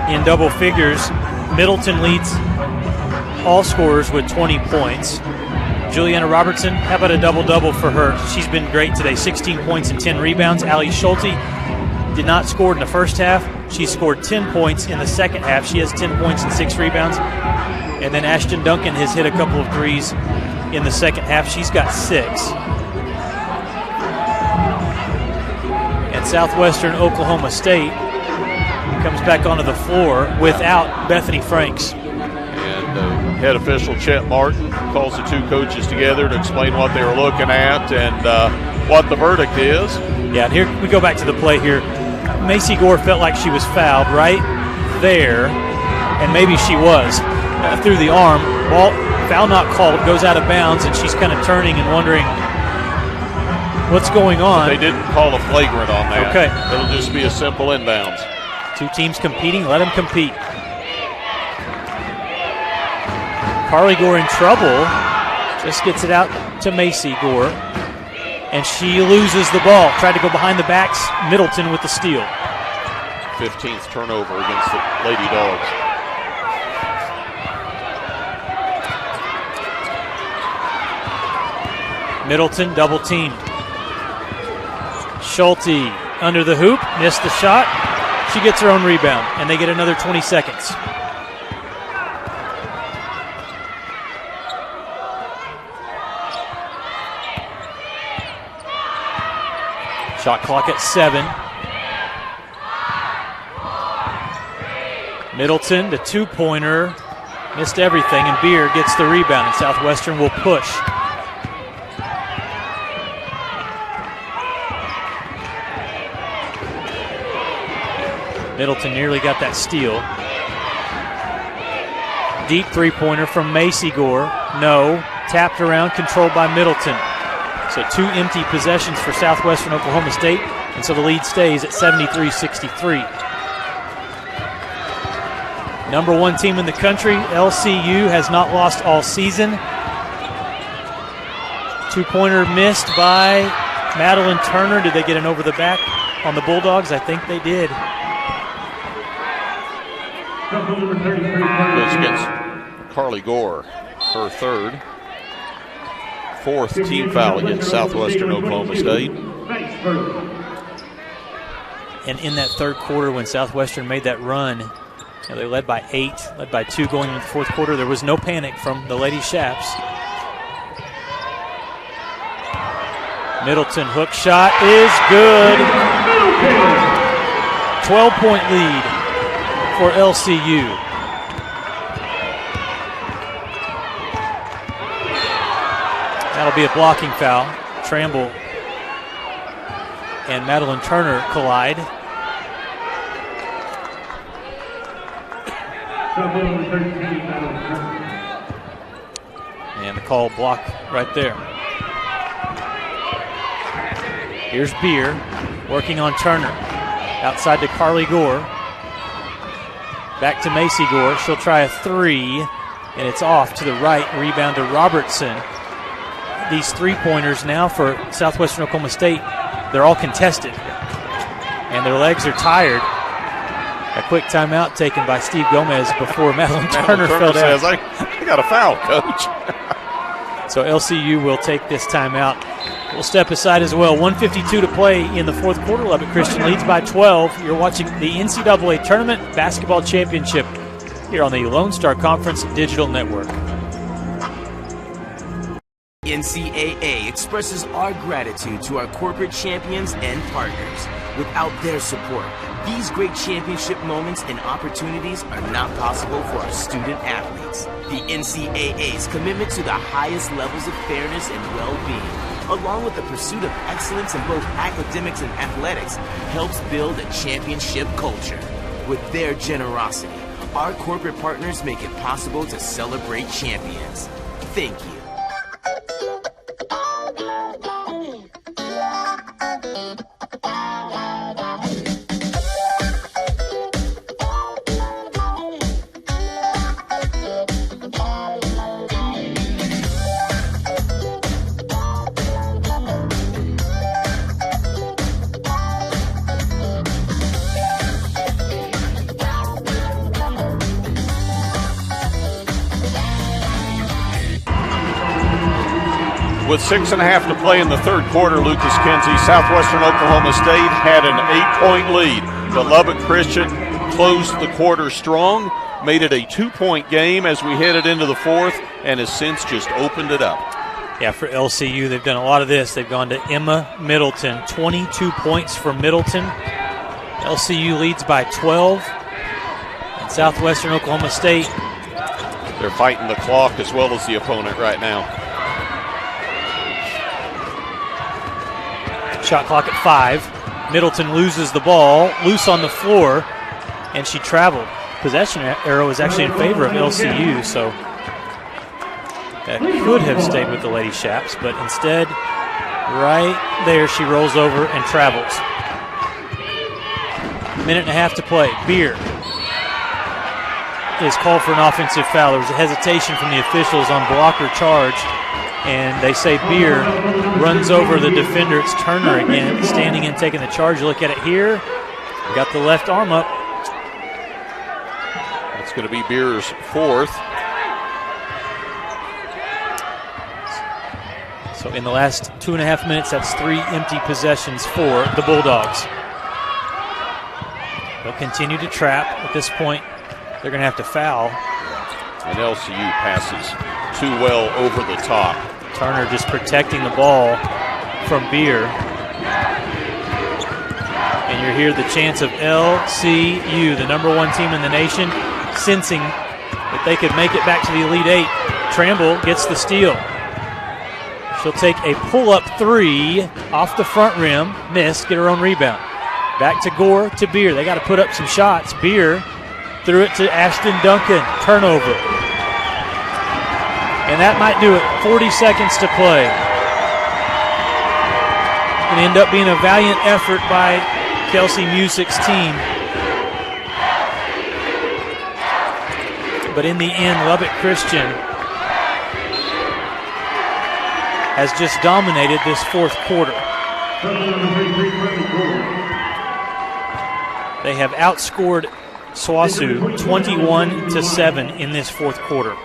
Speaker 1: in double figures, Middleton leads all scorers with 20 points. Juliana Robertson, how about a double-double for her? She's been great today, 16 points and 10 rebounds. Allie Schulte did not score in the first half. She scored 10 points in the second half. She has 10 points and 6 rebounds. And then Ashton Duncan has hit a couple of threes in the second half. She's got 6. And Southwestern Oklahoma State comes back onto the floor without Bethany Franks.
Speaker 2: And head official Chet Martin calls the 2 coaches together to explain what they were looking at and what the verdict is.
Speaker 1: Yeah, and here we go back to the play here. Macy Gore felt like she was fouled right there, and maybe she was. Through the arm, ball, foul not called, goes out of bounds, and she's kind of turning and wondering what's going on.
Speaker 2: They didn't call a flagrant on that.
Speaker 1: Okay.
Speaker 2: It'll just be a simple inbounds.
Speaker 1: 2 teams competing, let them compete. Carly Gore in trouble, just gets it out to Macy Gore. And she loses the ball. Tried to go behind the backs. Middleton with the steal.
Speaker 2: 15th turnover against the Lady Dogs.
Speaker 1: Middleton double teamed. Schulte under the hoop, missed the shot. She gets her own rebound, and they get another 20 seconds. Shot clock at 7. Middleton, the two-pointer, missed everything, and Beer gets the rebound, and Southwestern will push. Middleton nearly got that steal. Deep three-pointer from Macy Gore. No. Tapped around, controlled by Middleton. So 2 empty possessions for Southwestern Oklahoma State, and so the lead stays at 73-63. Number 1 team in the country, LCU, has not lost all season. Two-pointer missed by Madeline Turner. Did they get an over the back on the Bulldogs? I think they did.
Speaker 2: Goes against Carly Gore, her third. 4th team foul against Southwestern Oklahoma State.
Speaker 1: And in that third quarter when Southwestern made that run, they led by 8, led by 2 going into the fourth quarter. There was no panic from the Lady Shaps. Middleton hook shot is good. 12-point lead for LCU. That'll be a blocking foul. Tramble and Madeline Turner collide. And the call block right there. Here's Beer working on Turner. Outside to Carly Gore. Back to Macy Gore. She'll try a 3, and it's off to the right. Rebound to Robertson. These three-pointers now for Southwestern Oklahoma State, they're all contested. And their legs are tired. A quick timeout taken by Steve Gomez before Madeline Turner fell down.
Speaker 2: Says, I got a foul, Coach.
Speaker 1: So LCU will take this timeout. We'll step aside as well. 1:52 to play in the fourth quarter. Lubbock Christian leads by 12. You're watching the NCAA Tournament Basketball Championship here on the Lone Star Conference Digital Network.
Speaker 12: NCAA expresses our gratitude to our corporate champions and partners. Without their support, these great championship moments and opportunities are not possible for our student athletes. The NCAA's commitment to the highest levels of fairness and well-being, along with the pursuit of excellence in both academics and athletics, helps build a championship culture. With their generosity, our corporate partners make it possible to celebrate champions. Thank you.
Speaker 2: With 6.5 to play in the third quarter, Lucas Kinsey, Southwestern Oklahoma State had an 8-point lead. But Lubbock Christian closed the quarter strong, made it a 2-point game as we headed into the fourth, and has since just opened it up.
Speaker 1: Yeah, for LCU, they've done a lot of this. They've gone to Emma Middleton, 22 points for Middleton. LCU leads by 12. And Southwestern Oklahoma State,
Speaker 2: they're fighting the clock as well as the opponent right now.
Speaker 1: Shot clock at 5. Middleton loses the ball, loose on the floor, and she traveled. Possession arrow is actually in favor of LCU, so that could have stayed with the Lady Shaps, but instead, right there, she rolls over and travels. 1.5 to play. Beer is called for an offensive foul. There was a hesitation from the officials on blocker charge. And they say Beer runs over the defender. It's Turner again, standing and taking the charge. Look at it here. Got the left arm up.
Speaker 2: That's going to be Beer's fourth.
Speaker 1: So in the last 2.5 minutes, that's 3 empty possessions for the Bulldogs. They'll continue to trap. At this point, they're going to have to foul.
Speaker 2: And LCU passes too well over the top.
Speaker 1: Turner just protecting the ball from Beer. And you hear the chants of LCU, the #1 team in the nation, sensing that they could make it back to the Elite Eight. Tramble gets the steal. She'll take a pull-up 3 off the front rim, missed, get her own rebound. Back to Gore to Beer. They got to put up some shots. Beer threw it to Ashton Duncan. Turnover. And that might do it. 40 seconds to play. And end up being a valiant effort by Kelsey Music's team. But in the end, Lubbock Christian has just dominated this fourth quarter. They have outscored SWOSU 21-7 in this fourth quarter.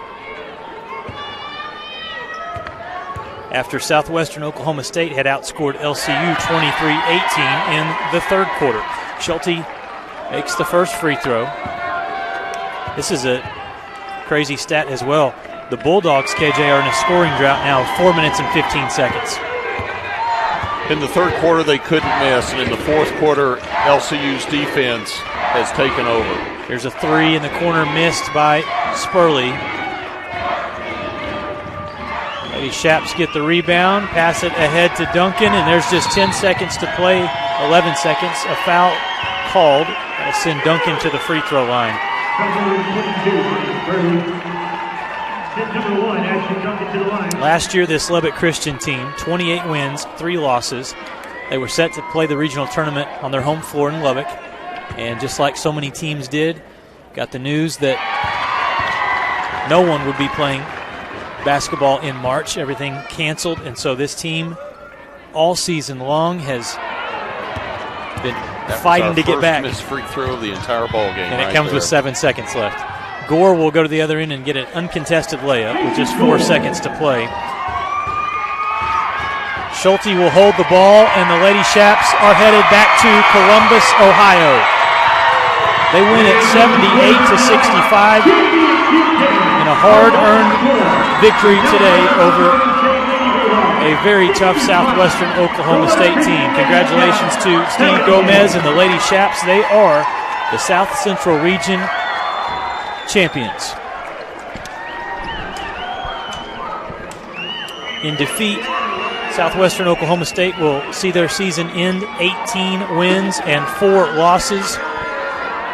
Speaker 1: After Southwestern Oklahoma State had outscored LCU 23-18 in the third quarter. Schulte makes the first free throw. This is a crazy stat as well. The Bulldogs, KJ, are in a scoring drought now of 4 minutes and 15 seconds.
Speaker 2: In the third quarter, they couldn't miss, and in the fourth quarter, LCU's defense has taken over.
Speaker 1: Here's a 3 in the corner, missed by Spurley. Lady Shaps get the rebound, pass it ahead to Duncan, and there's just 10 seconds to play, 11 seconds. A foul called. That'll send Duncan to the free throw line. Last year, this Lubbock Christian team, 28 wins, 3 losses. They were set to play the regional tournament on their home floor in Lubbock. And just like so many teams did, got the news that no one would be playing basketball in March. Everything canceled. And so this team all season long has been fighting to get back.
Speaker 2: Missed free throw of the entire ball game.
Speaker 1: And it comes with 7 seconds left. Gore will go to the other end and get an uncontested layup with just 4 seconds to play. Schulte will hold the ball, and the Lady Shaps are headed back to Columbus, Ohio. They win it 78-65 in a hard-earned victory today over a very tough Southwestern Oklahoma State team. Congratulations to Steve Gomez and the Lady Shaps. They are the South Central Region champions. In defeat, Southwestern Oklahoma State will see their season end 18 wins and 4 losses.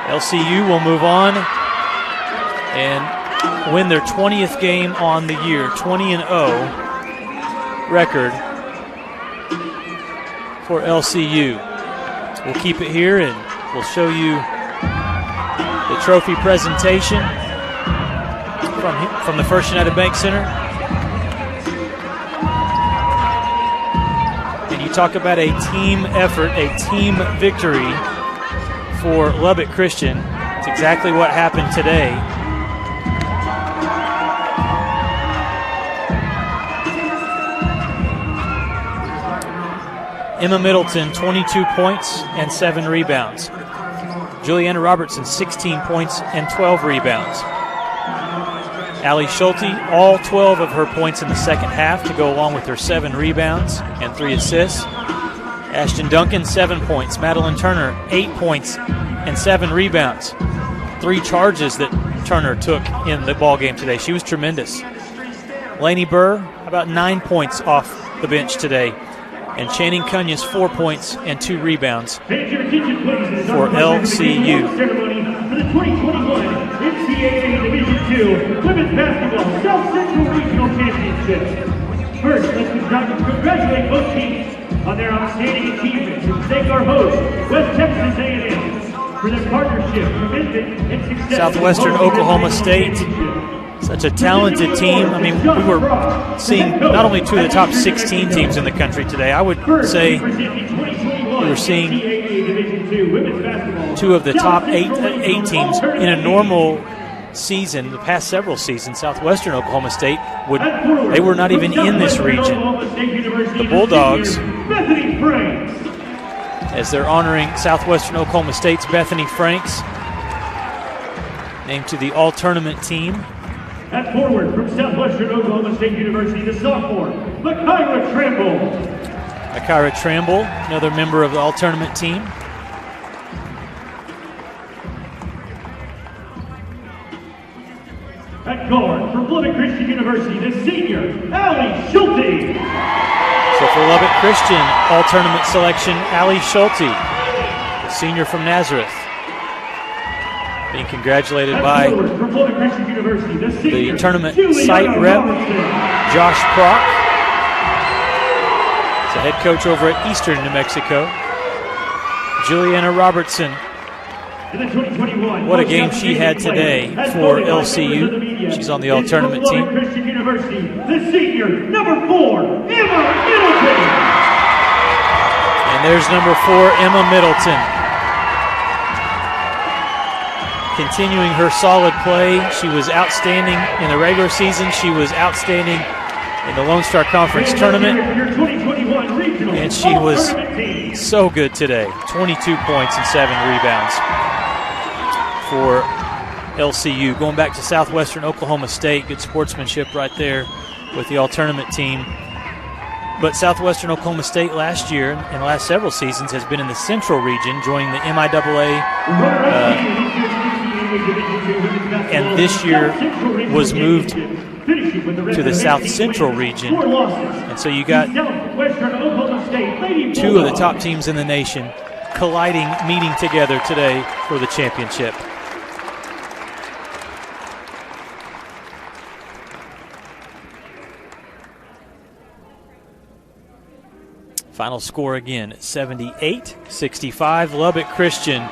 Speaker 1: LCU will move on and win their 20th game on the year, 20-0 record for LCU. We'll keep it here and we'll show you the trophy presentation from the First United Bank Center. And you talk about a team effort, a team victory for Lubbock Christian. It's exactly what happened today. Emma Middleton, 22 points and 7 rebounds. Juliana Robertson, 16 points and 12 rebounds. Allie Schulte, all 12 of her points in the second half to go along with her 7 rebounds and 3 assists. Ashton Duncan, 7 points. Madeline Turner, 8 points and 7 rebounds. 3 charges that Turner took in the ball game today. She was tremendous. Lainey Burr, about 9 points off the bench today. And Channing Cunya's 4 points and 2 rebounds for LCU.
Speaker 3: For the 2021 NCAA Division II Women's Basketball South Central Regional Championship. First, let's congratulate both teams on their outstanding achievements and thank our host, West Texas A&M, for their partnership, commitment, and success.
Speaker 1: Southwestern Oklahoma State Such a talented team. I mean, we were seeing not only two of the top 16 teams in the country today, I would say we were seeing two of the top eight teams. In a normal season, the past several seasons, Southwestern Oklahoma State, they were not even in this region. The Bulldogs, as they're honoring Southwestern Oklahoma State's Bethany Franks, named to the All-Tournament team.
Speaker 3: At forward from Southwestern Oklahoma State University, the sophomore, Makira Tramble.
Speaker 1: Makira Tramble, another member of the All-Tournament team.
Speaker 3: At guard from Lubbock Christian University, the senior, Allie Schulte.
Speaker 1: So for Lubbock Christian, All-Tournament selection, Allie Schulte, the senior from Nazareth. Being congratulated by the tournament site rep, Josh Prock. He's a head coach over at Eastern New Mexico. Juliana Robertson. What a game she had today for LCU. She's on the All-Tournament team.
Speaker 3: The senior, number 4, Emma Middleton.
Speaker 1: And there's number 4, Emma Middleton. Continuing her solid play. She was outstanding in the regular season. She was outstanding in the Lone Star Conference tournament. And she was so good today. 22 points and 7 rebounds for LCU. Going back to Southwestern Oklahoma State, good sportsmanship right there with the All-Tournament team. But Southwestern Oklahoma State last year and the last several seasons has been in the Central region, joining the MIAA. And this year was moved to the South Central region. And so you got two of the top teams in the nation colliding, meeting together today for the championship. Final score again, 78-65. Lubbock Christian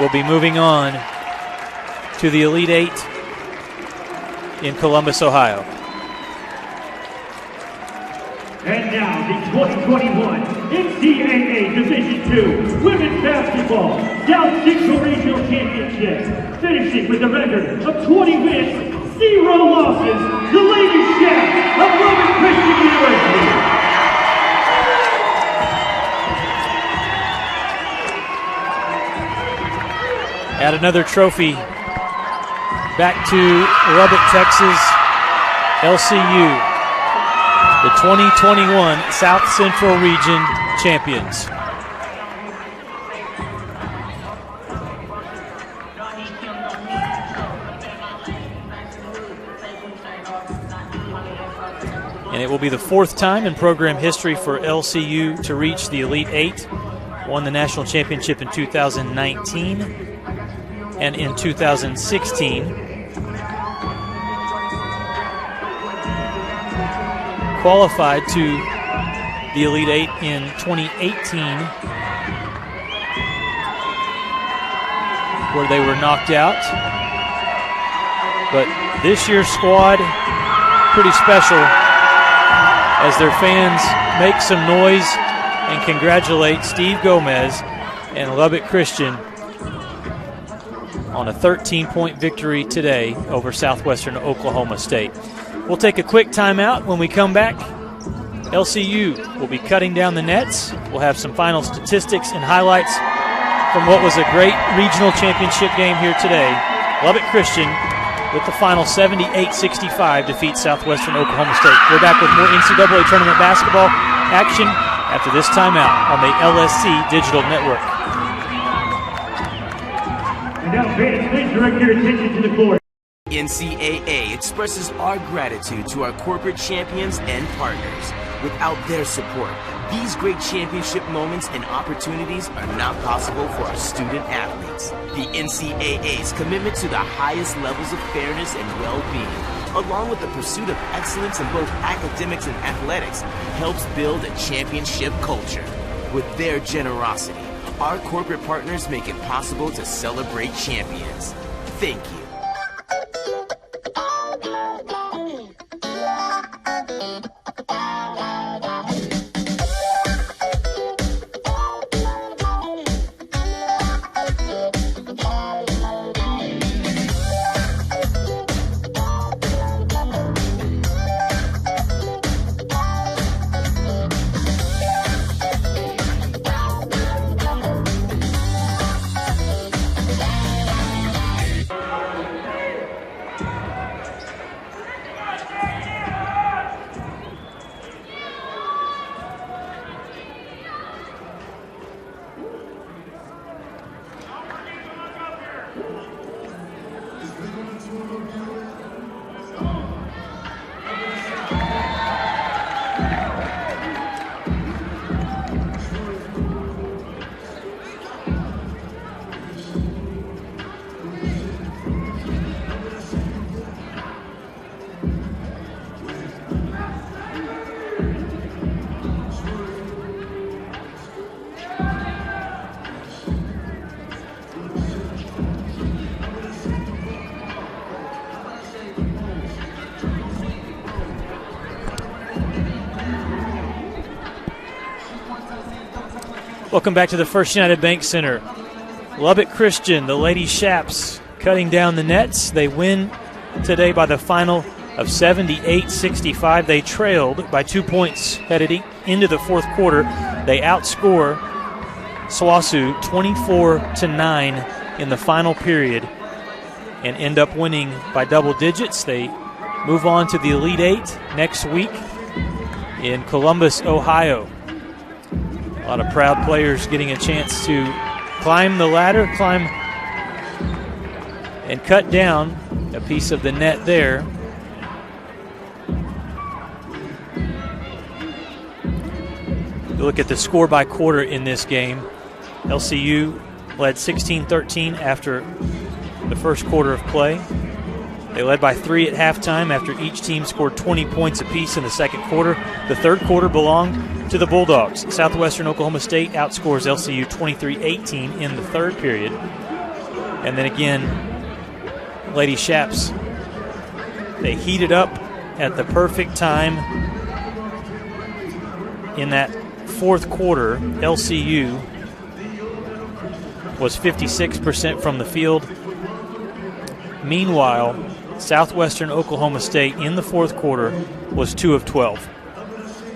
Speaker 1: will be moving on to the Elite Eight in Columbus, Ohio.
Speaker 3: And now the 2021 NCAA Division II Women's Basketball South Central Regional Championship, finishing with a record of 20 wins, 0 losses, the Lady Chefs of Lubbock Christian University.
Speaker 1: Add another trophy back to Lubbock, Texas, LCU, the 2021 South Central Region champions. And it will be the 4th time in program history for LCU to reach the Elite Eight. Won the national championship in 2019 and in 2016. Qualified to the Elite Eight in 2018, where they were knocked out. But this year's squad, pretty special, as their fans make some noise and congratulate Steve Gomez and Lubbock Christian on a 13-point victory today over Southwestern Oklahoma State. We'll take a quick timeout. When we come back, LCU will be cutting down the nets. We'll have some final statistics and highlights from what was a great regional championship game here today. Lubbock Christian, with the final 78-65, defeats Southwestern Oklahoma State. We're back with more NCAA tournament basketball action after this timeout on the LSC Digital Network.
Speaker 3: And now, fans, please direct your attention to the court.
Speaker 12: NCAA expresses our gratitude to our corporate champions and partners. Without their support, these great championship moments and opportunities are not possible for our student athletes. The NCAA's commitment to the highest levels of fairness and well-being, along with the pursuit of excellence in both academics and athletics, helps build a championship culture. With their generosity, our corporate partners make it possible to celebrate champions. Thank you.
Speaker 1: Welcome back to the First United Bank Center. Lubbock Christian, the Lady Shaps, cutting down the nets. They win today by the final of 78-65. They trailed by 2 points headed into the fourth quarter. They outscore SWOSU 24-9 in the final period and end up winning by double digits. They move on to the Elite Eight next week in Columbus, Ohio. A lot of proud players getting a chance to climb the ladder, climb and cut down a piece of the net there. You look at the score by quarter in this game. LCU led 16-13 after the first quarter of play. They led by 3 at halftime after each team scored 20 points apiece in the second quarter. The third quarter belonged to the Bulldogs. Southwestern Oklahoma State outscores LCU 23-18 in the third period. And then again, Lady Shaps, they heated up at the perfect time in that fourth quarter. LCU was 56% from the field. Meanwhile, Southwestern Oklahoma State in the fourth quarter was 2 of 12.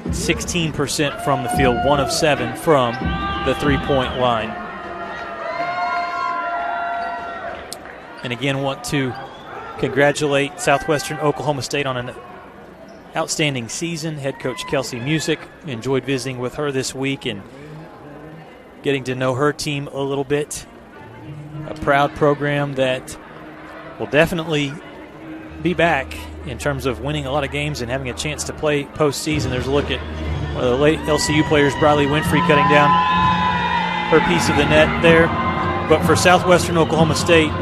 Speaker 1: 16% from the field, 1 of 7 from the three-point line. And again, want to congratulate Southwestern Oklahoma State on an outstanding season. Head coach Kelsey Musick, enjoyed visiting with her this week and getting to know her team a little bit. A proud program that will definitely be back in terms of winning a lot of games and having a chance to play postseason. There's a look at one of the late LCU players, Briley Winfrey, cutting down her piece of the net there. But for Southwestern Oklahoma State,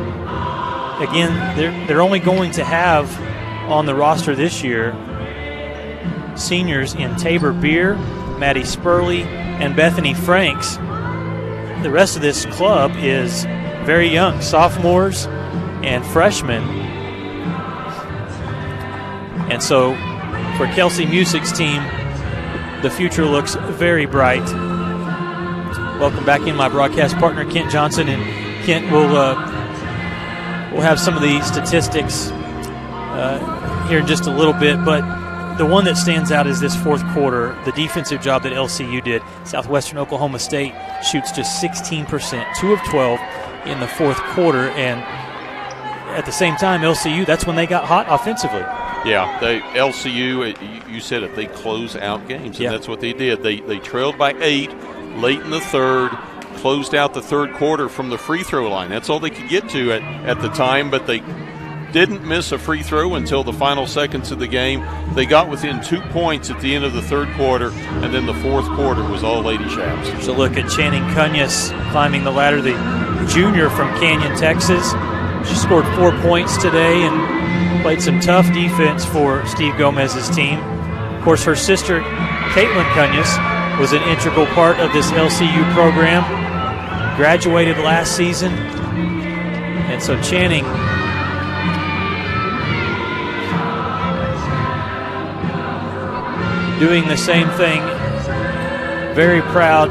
Speaker 1: again, they're only going to have on the roster this year seniors in Tabor Beer, Maddie Spurley, and Bethany Franks. The rest of this club is very young, sophomores and freshmen. And so for Kelsey Musick's team, the future looks very bright. Welcome back in my broadcast partner, Kent Johnson. And Kent, we'll have some of the statistics here in just a little bit, but the one that stands out is this fourth quarter, the defensive job that LCU did. Southwestern Oklahoma State shoots just 16%, 2 of 12 in the fourth quarter, and at the same time, LCU, that's when they got hot offensively.
Speaker 2: Yeah, LCU, you said it, they close out games, and that's what they did. They trailed by 8 late in the third, closed out the third quarter from the free throw line. That's all they could get to at the time, but they didn't miss a free throw until the final seconds of the game. They got within 2 points at the end of the third quarter, and then the fourth quarter was all Lady Shaps.
Speaker 1: So look at Channing Cunya's climbing the ladder, the junior from Canyon, Texas. She scored 4 points today and played some tough defense for Steve Gomez's team. Of course, her sister, Caitlin Cunya's, was an integral part of this LCU program. Graduated last season. And so Channing doing the same thing. Very proud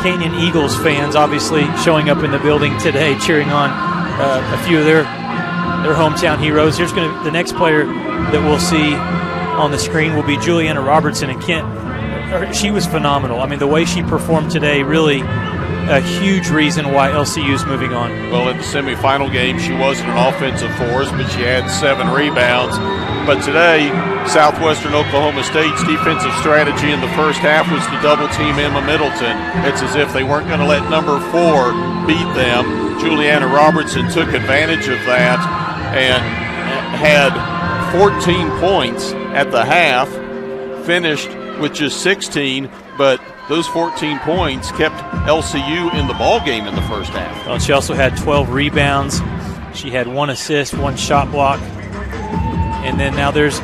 Speaker 1: Canyon Eagles fans obviously showing up in the building today, cheering on a few of their hometown heroes. Here's the next player that we'll see on the screen will be Juliana Robertson. And Kent, she was phenomenal. I mean, the way she performed today, really a huge reason why LCU is moving on.
Speaker 2: Well, in the semifinal game, she wasn't an offensive force, but she had 7 rebounds. But today, Southwestern Oklahoma State's defensive strategy in the first half was to double-team Emma Middleton. It's as if they weren't going to let number 4 beat them. Juliana Robertson took advantage of that and had 14 points at the half, finished with just 16, but those 14 points kept LCU in the ballgame in the first half.
Speaker 1: Well, she also had 12 rebounds. She had 1 assist, 1 shot block. And then now there's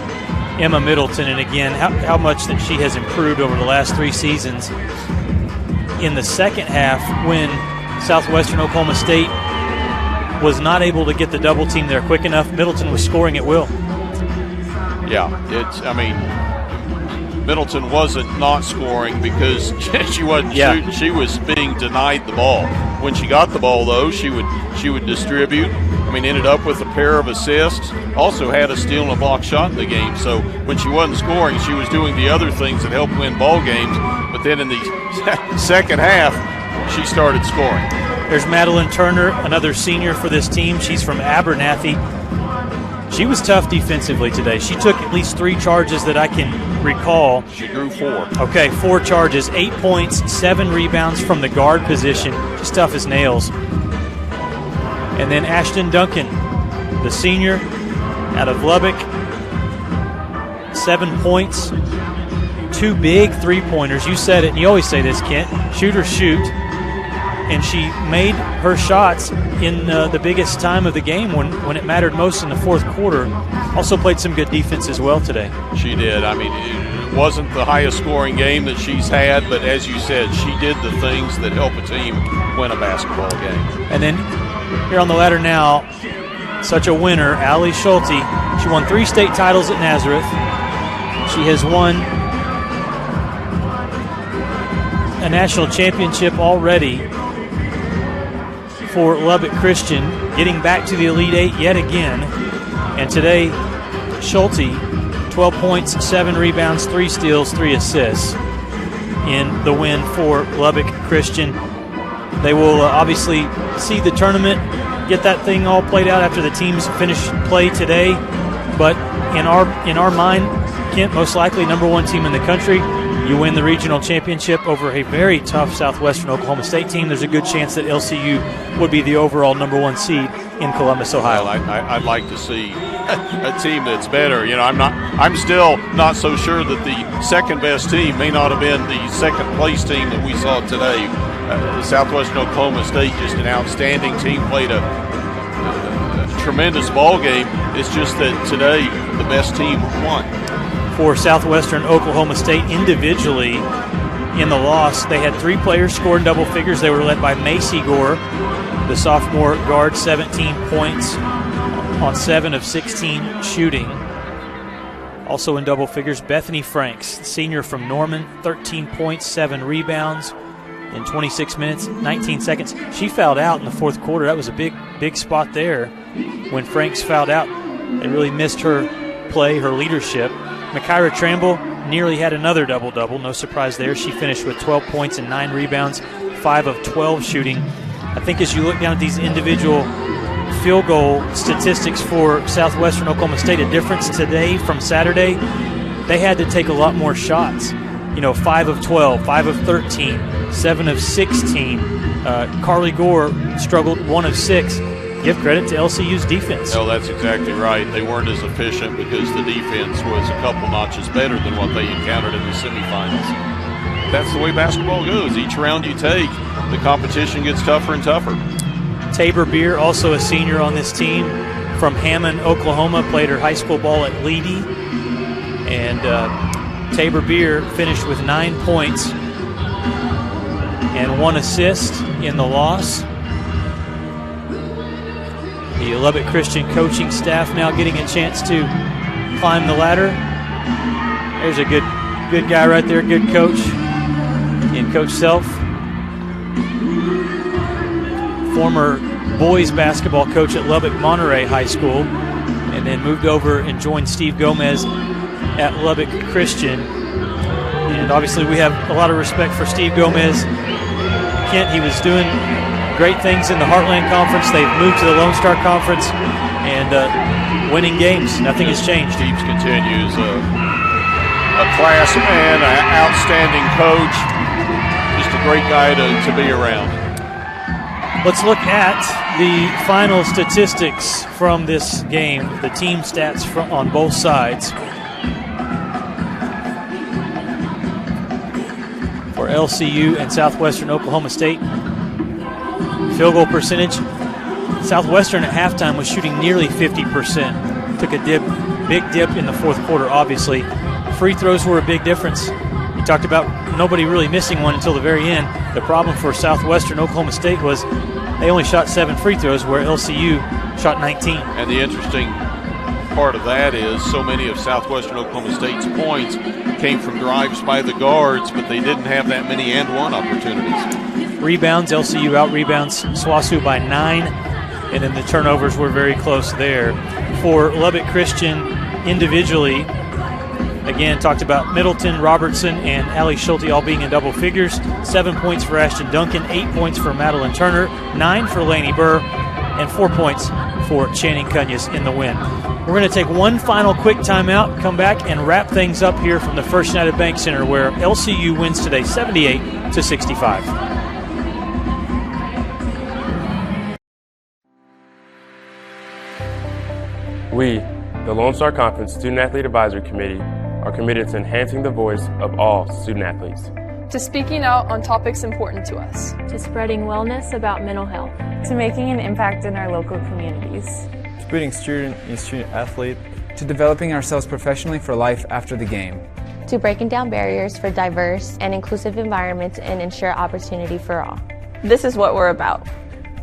Speaker 1: Emma Middleton, and again, how much that she has improved over the last 3 seasons. In the second half, when Southwestern Oklahoma State was not able to get the double team there quick enough, Middleton was scoring at will.
Speaker 2: Yeah, Middleton wasn't not scoring because she wasn't shooting. She was being denied the ball. When she got the ball, though, she would distribute. I mean, ended up with a pair of assists. Also had a steal and a block shot in the game. So when she wasn't scoring, she was doing the other things that helped win ball games. But then in the second half, she started scoring.
Speaker 1: There's Madeline Turner, another senior for this team. She's from Abernathy. She was tough defensively today. She took at least 3 charges that I can recall.
Speaker 2: She drew 4.
Speaker 1: Okay, 4 charges, 8 points, 7 rebounds from the guard position. Just tough as nails. And then Ashton Duncan, the senior out of Lubbock, 7 points, 2 big three-pointers. You said it, and you always say this, Kent. Shoot or shoot. And she made her shots in the biggest time of the game when it mattered most in the fourth quarter. Also played some good defense as well today.
Speaker 2: She did. I mean, it wasn't the highest scoring game that she's had, but as you said, she did the things that help a team win a basketball game.
Speaker 1: And then here on the ladder now, such a winner, Allie Schulte. She won 3 state titles at Nazareth. She has won a national championship already for Lubbock Christian, getting back to the Elite Eight yet again. And today, Schulte, 12 points, 7 rebounds, 3 steals, 3 assists in the win for Lubbock Christian. They will obviously see the tournament, get that thing all played out after the teams finish play today. But in our mind, Kent, most likely number 1 team in the country. You win the regional championship over a very tough Southwestern Oklahoma State team. There's a good chance that LCU would be the overall number 1 seed in Columbus, Ohio.
Speaker 2: Well, I'd like to see a team that's better. You know, I'm still not so sure that the second best team may not have been the second place team that we saw today. Southwestern Oklahoma State, just an outstanding team, played a tremendous ball game. It's just that today the best team won.
Speaker 1: For Southwestern Oklahoma State individually in the loss, they had 3 players score in double figures. They were led by Macy Gore, the sophomore guard, 17 points on 7 of 16 shooting. Also in double figures, Bethany Franks, the senior from Norman, 13 points, 7 rebounds in 26 minutes, 19 seconds. She fouled out in the fourth quarter. That was a big spot there. When Franks fouled out, they really missed her play, her leadership. Makaira Tramble nearly had another double-double. No surprise there. She finished with 12 points and 9 rebounds, 5 of 12 shooting. I think as you look down at these individual field goal statistics for Southwestern Oklahoma State, a difference today from Saturday, they had to take a lot more shots. 5 of 12, 5 of 13, 7 of 16. Carly Gore struggled 1 of 6. Give credit to LCU's defense.
Speaker 2: No, that's exactly right. They weren't as efficient because the defense was a couple notches better than what they encountered in the semifinals. That's the way basketball goes. Each round you take, the competition gets tougher and tougher.
Speaker 1: Tabor Beer, also a senior on this team from Hammond, Oklahoma, played her high school ball at Leedy. And Tabor Beer finished with 9 points and 1 assist in the loss. The Lubbock Christian coaching staff now getting a chance to climb the ladder. There's a good guy right there, good coach in Coach Self. Former boys basketball coach at Lubbock Monterey High School, and then moved over and joined Steve Gomez at Lubbock Christian. And obviously we have a lot of respect for Steve Gomez. Kent, he was doing great things in the Heartland Conference. They've moved to the Lone Star Conference and winning games. Nothing has changed.
Speaker 2: Steve continues a class man, an outstanding coach, just a great guy to be around.
Speaker 1: Let's look at the final statistics from this game, the team stats on both sides. For LCU and Southwestern Oklahoma State, field goal percentage, Southwestern at halftime was shooting nearly 50%. Took a big dip in the fourth quarter, obviously. Free throws were a big difference. You talked about nobody really missing one until the very end. The problem for Southwestern Oklahoma State was they only shot 7 free throws, where LCU shot 19.
Speaker 2: And the interesting part of that is so many of Southwestern Oklahoma State's points came from drives by the guards, but they didn't have that many and-one opportunities.
Speaker 1: Rebounds, LCU out-rebounds SWOSU by 9, and then the turnovers were very close there. For Lubbock Christian individually, again, talked about Middleton, Robertson, and Allie Schulte all being in double figures. 7 points for Ashton Duncan, 8 points for Madeline Turner, 9 for Lainey Burr, and 4 points for Channing Cunya's in the win. We're going to take one final quick timeout, come back, and wrap things up here from the First United Bank Center, where LCU wins today 78-65.
Speaker 13: We, the Lone Star Conference Student Athlete Advisory Committee, are committed to enhancing the voice of all student athletes,
Speaker 14: to speaking out on topics important to us,
Speaker 5: to spreading wellness about mental health,
Speaker 16: to making an impact in our local communities,
Speaker 17: to being student and student athlete, to developing ourselves professionally for life after the game,
Speaker 15: to breaking down barriers for diverse and inclusive environments and ensure opportunity for all.
Speaker 16: This is what we're about.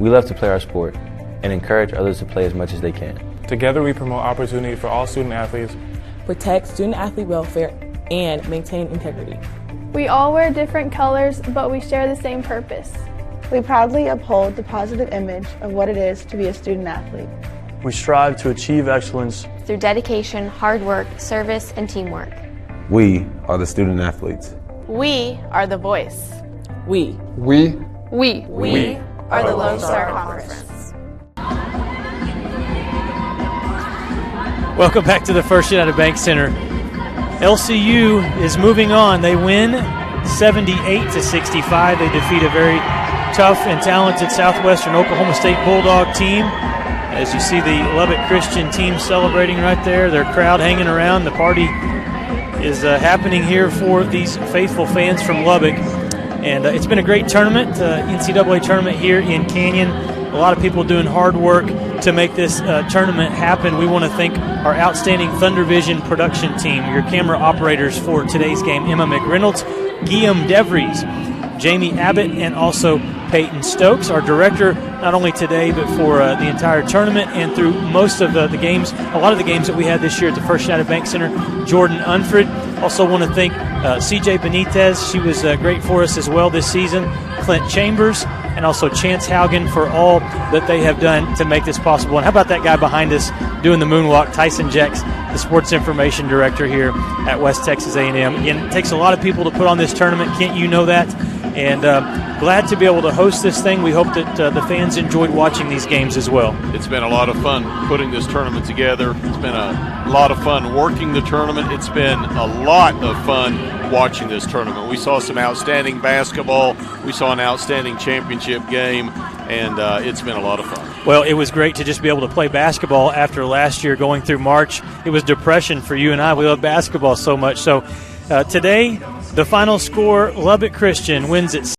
Speaker 18: We love to play our sport and encourage others to play as much as they can.
Speaker 22: Together we promote opportunity for all student athletes,
Speaker 19: protect student athlete welfare, and maintain integrity.
Speaker 20: We all wear different colors, but we share the same purpose.
Speaker 21: We proudly uphold the positive image of what it is to be a student athlete.
Speaker 22: We strive to achieve excellence
Speaker 15: through dedication, hard work, service, and teamwork.
Speaker 23: We are the student athletes.
Speaker 16: We are the voice.
Speaker 19: We
Speaker 16: are the Lone Star Conference.
Speaker 1: Welcome back to the First United Bank Center. LCU is moving on. They win 78-65. They defeat a very tough and talented Southwestern Oklahoma State Bulldog team. As you see the Lubbock Christian team celebrating right there, their crowd hanging around. The party is happening here for these faithful fans from Lubbock. And it's been a great tournament, NCAA tournament here in Canyon. A lot of people doing hard work to make this tournament happen. We want to thank our outstanding Thunder Vision production team, your camera operators for today's game, Emma McReynolds, Guillaume DeVries, Jamie Abbott, and also Peyton Stokes, our director, not only today but for the entire tournament and through most of the games, a lot of the games that we had this year at the First United Bank Center, Jordan Unfred. Also want to thank CJ Benitez. She was great for us as well this season. Clint Chambers, and also Chance Haugen for all that they have done to make this possible. And how about that guy behind us doing the moonwalk, Tyson Jex, the sports information director here at West Texas A&M. Again, it takes a lot of people to put on this tournament. Kent, you know that. And glad to be able to host this thing. We hope that the fans enjoyed watching these games as well.
Speaker 2: It's been a lot of fun putting this tournament together. It's been a lot of fun working the tournament. It's been a lot of fun watching this tournament. We saw some outstanding basketball. We saw an outstanding championship game, and it's been a lot of fun.
Speaker 1: Well, it was great to just be able to play basketball after last year going through March. It was depression for you and I. We love basketball so much. So today, the final score, Lubbock Christian wins at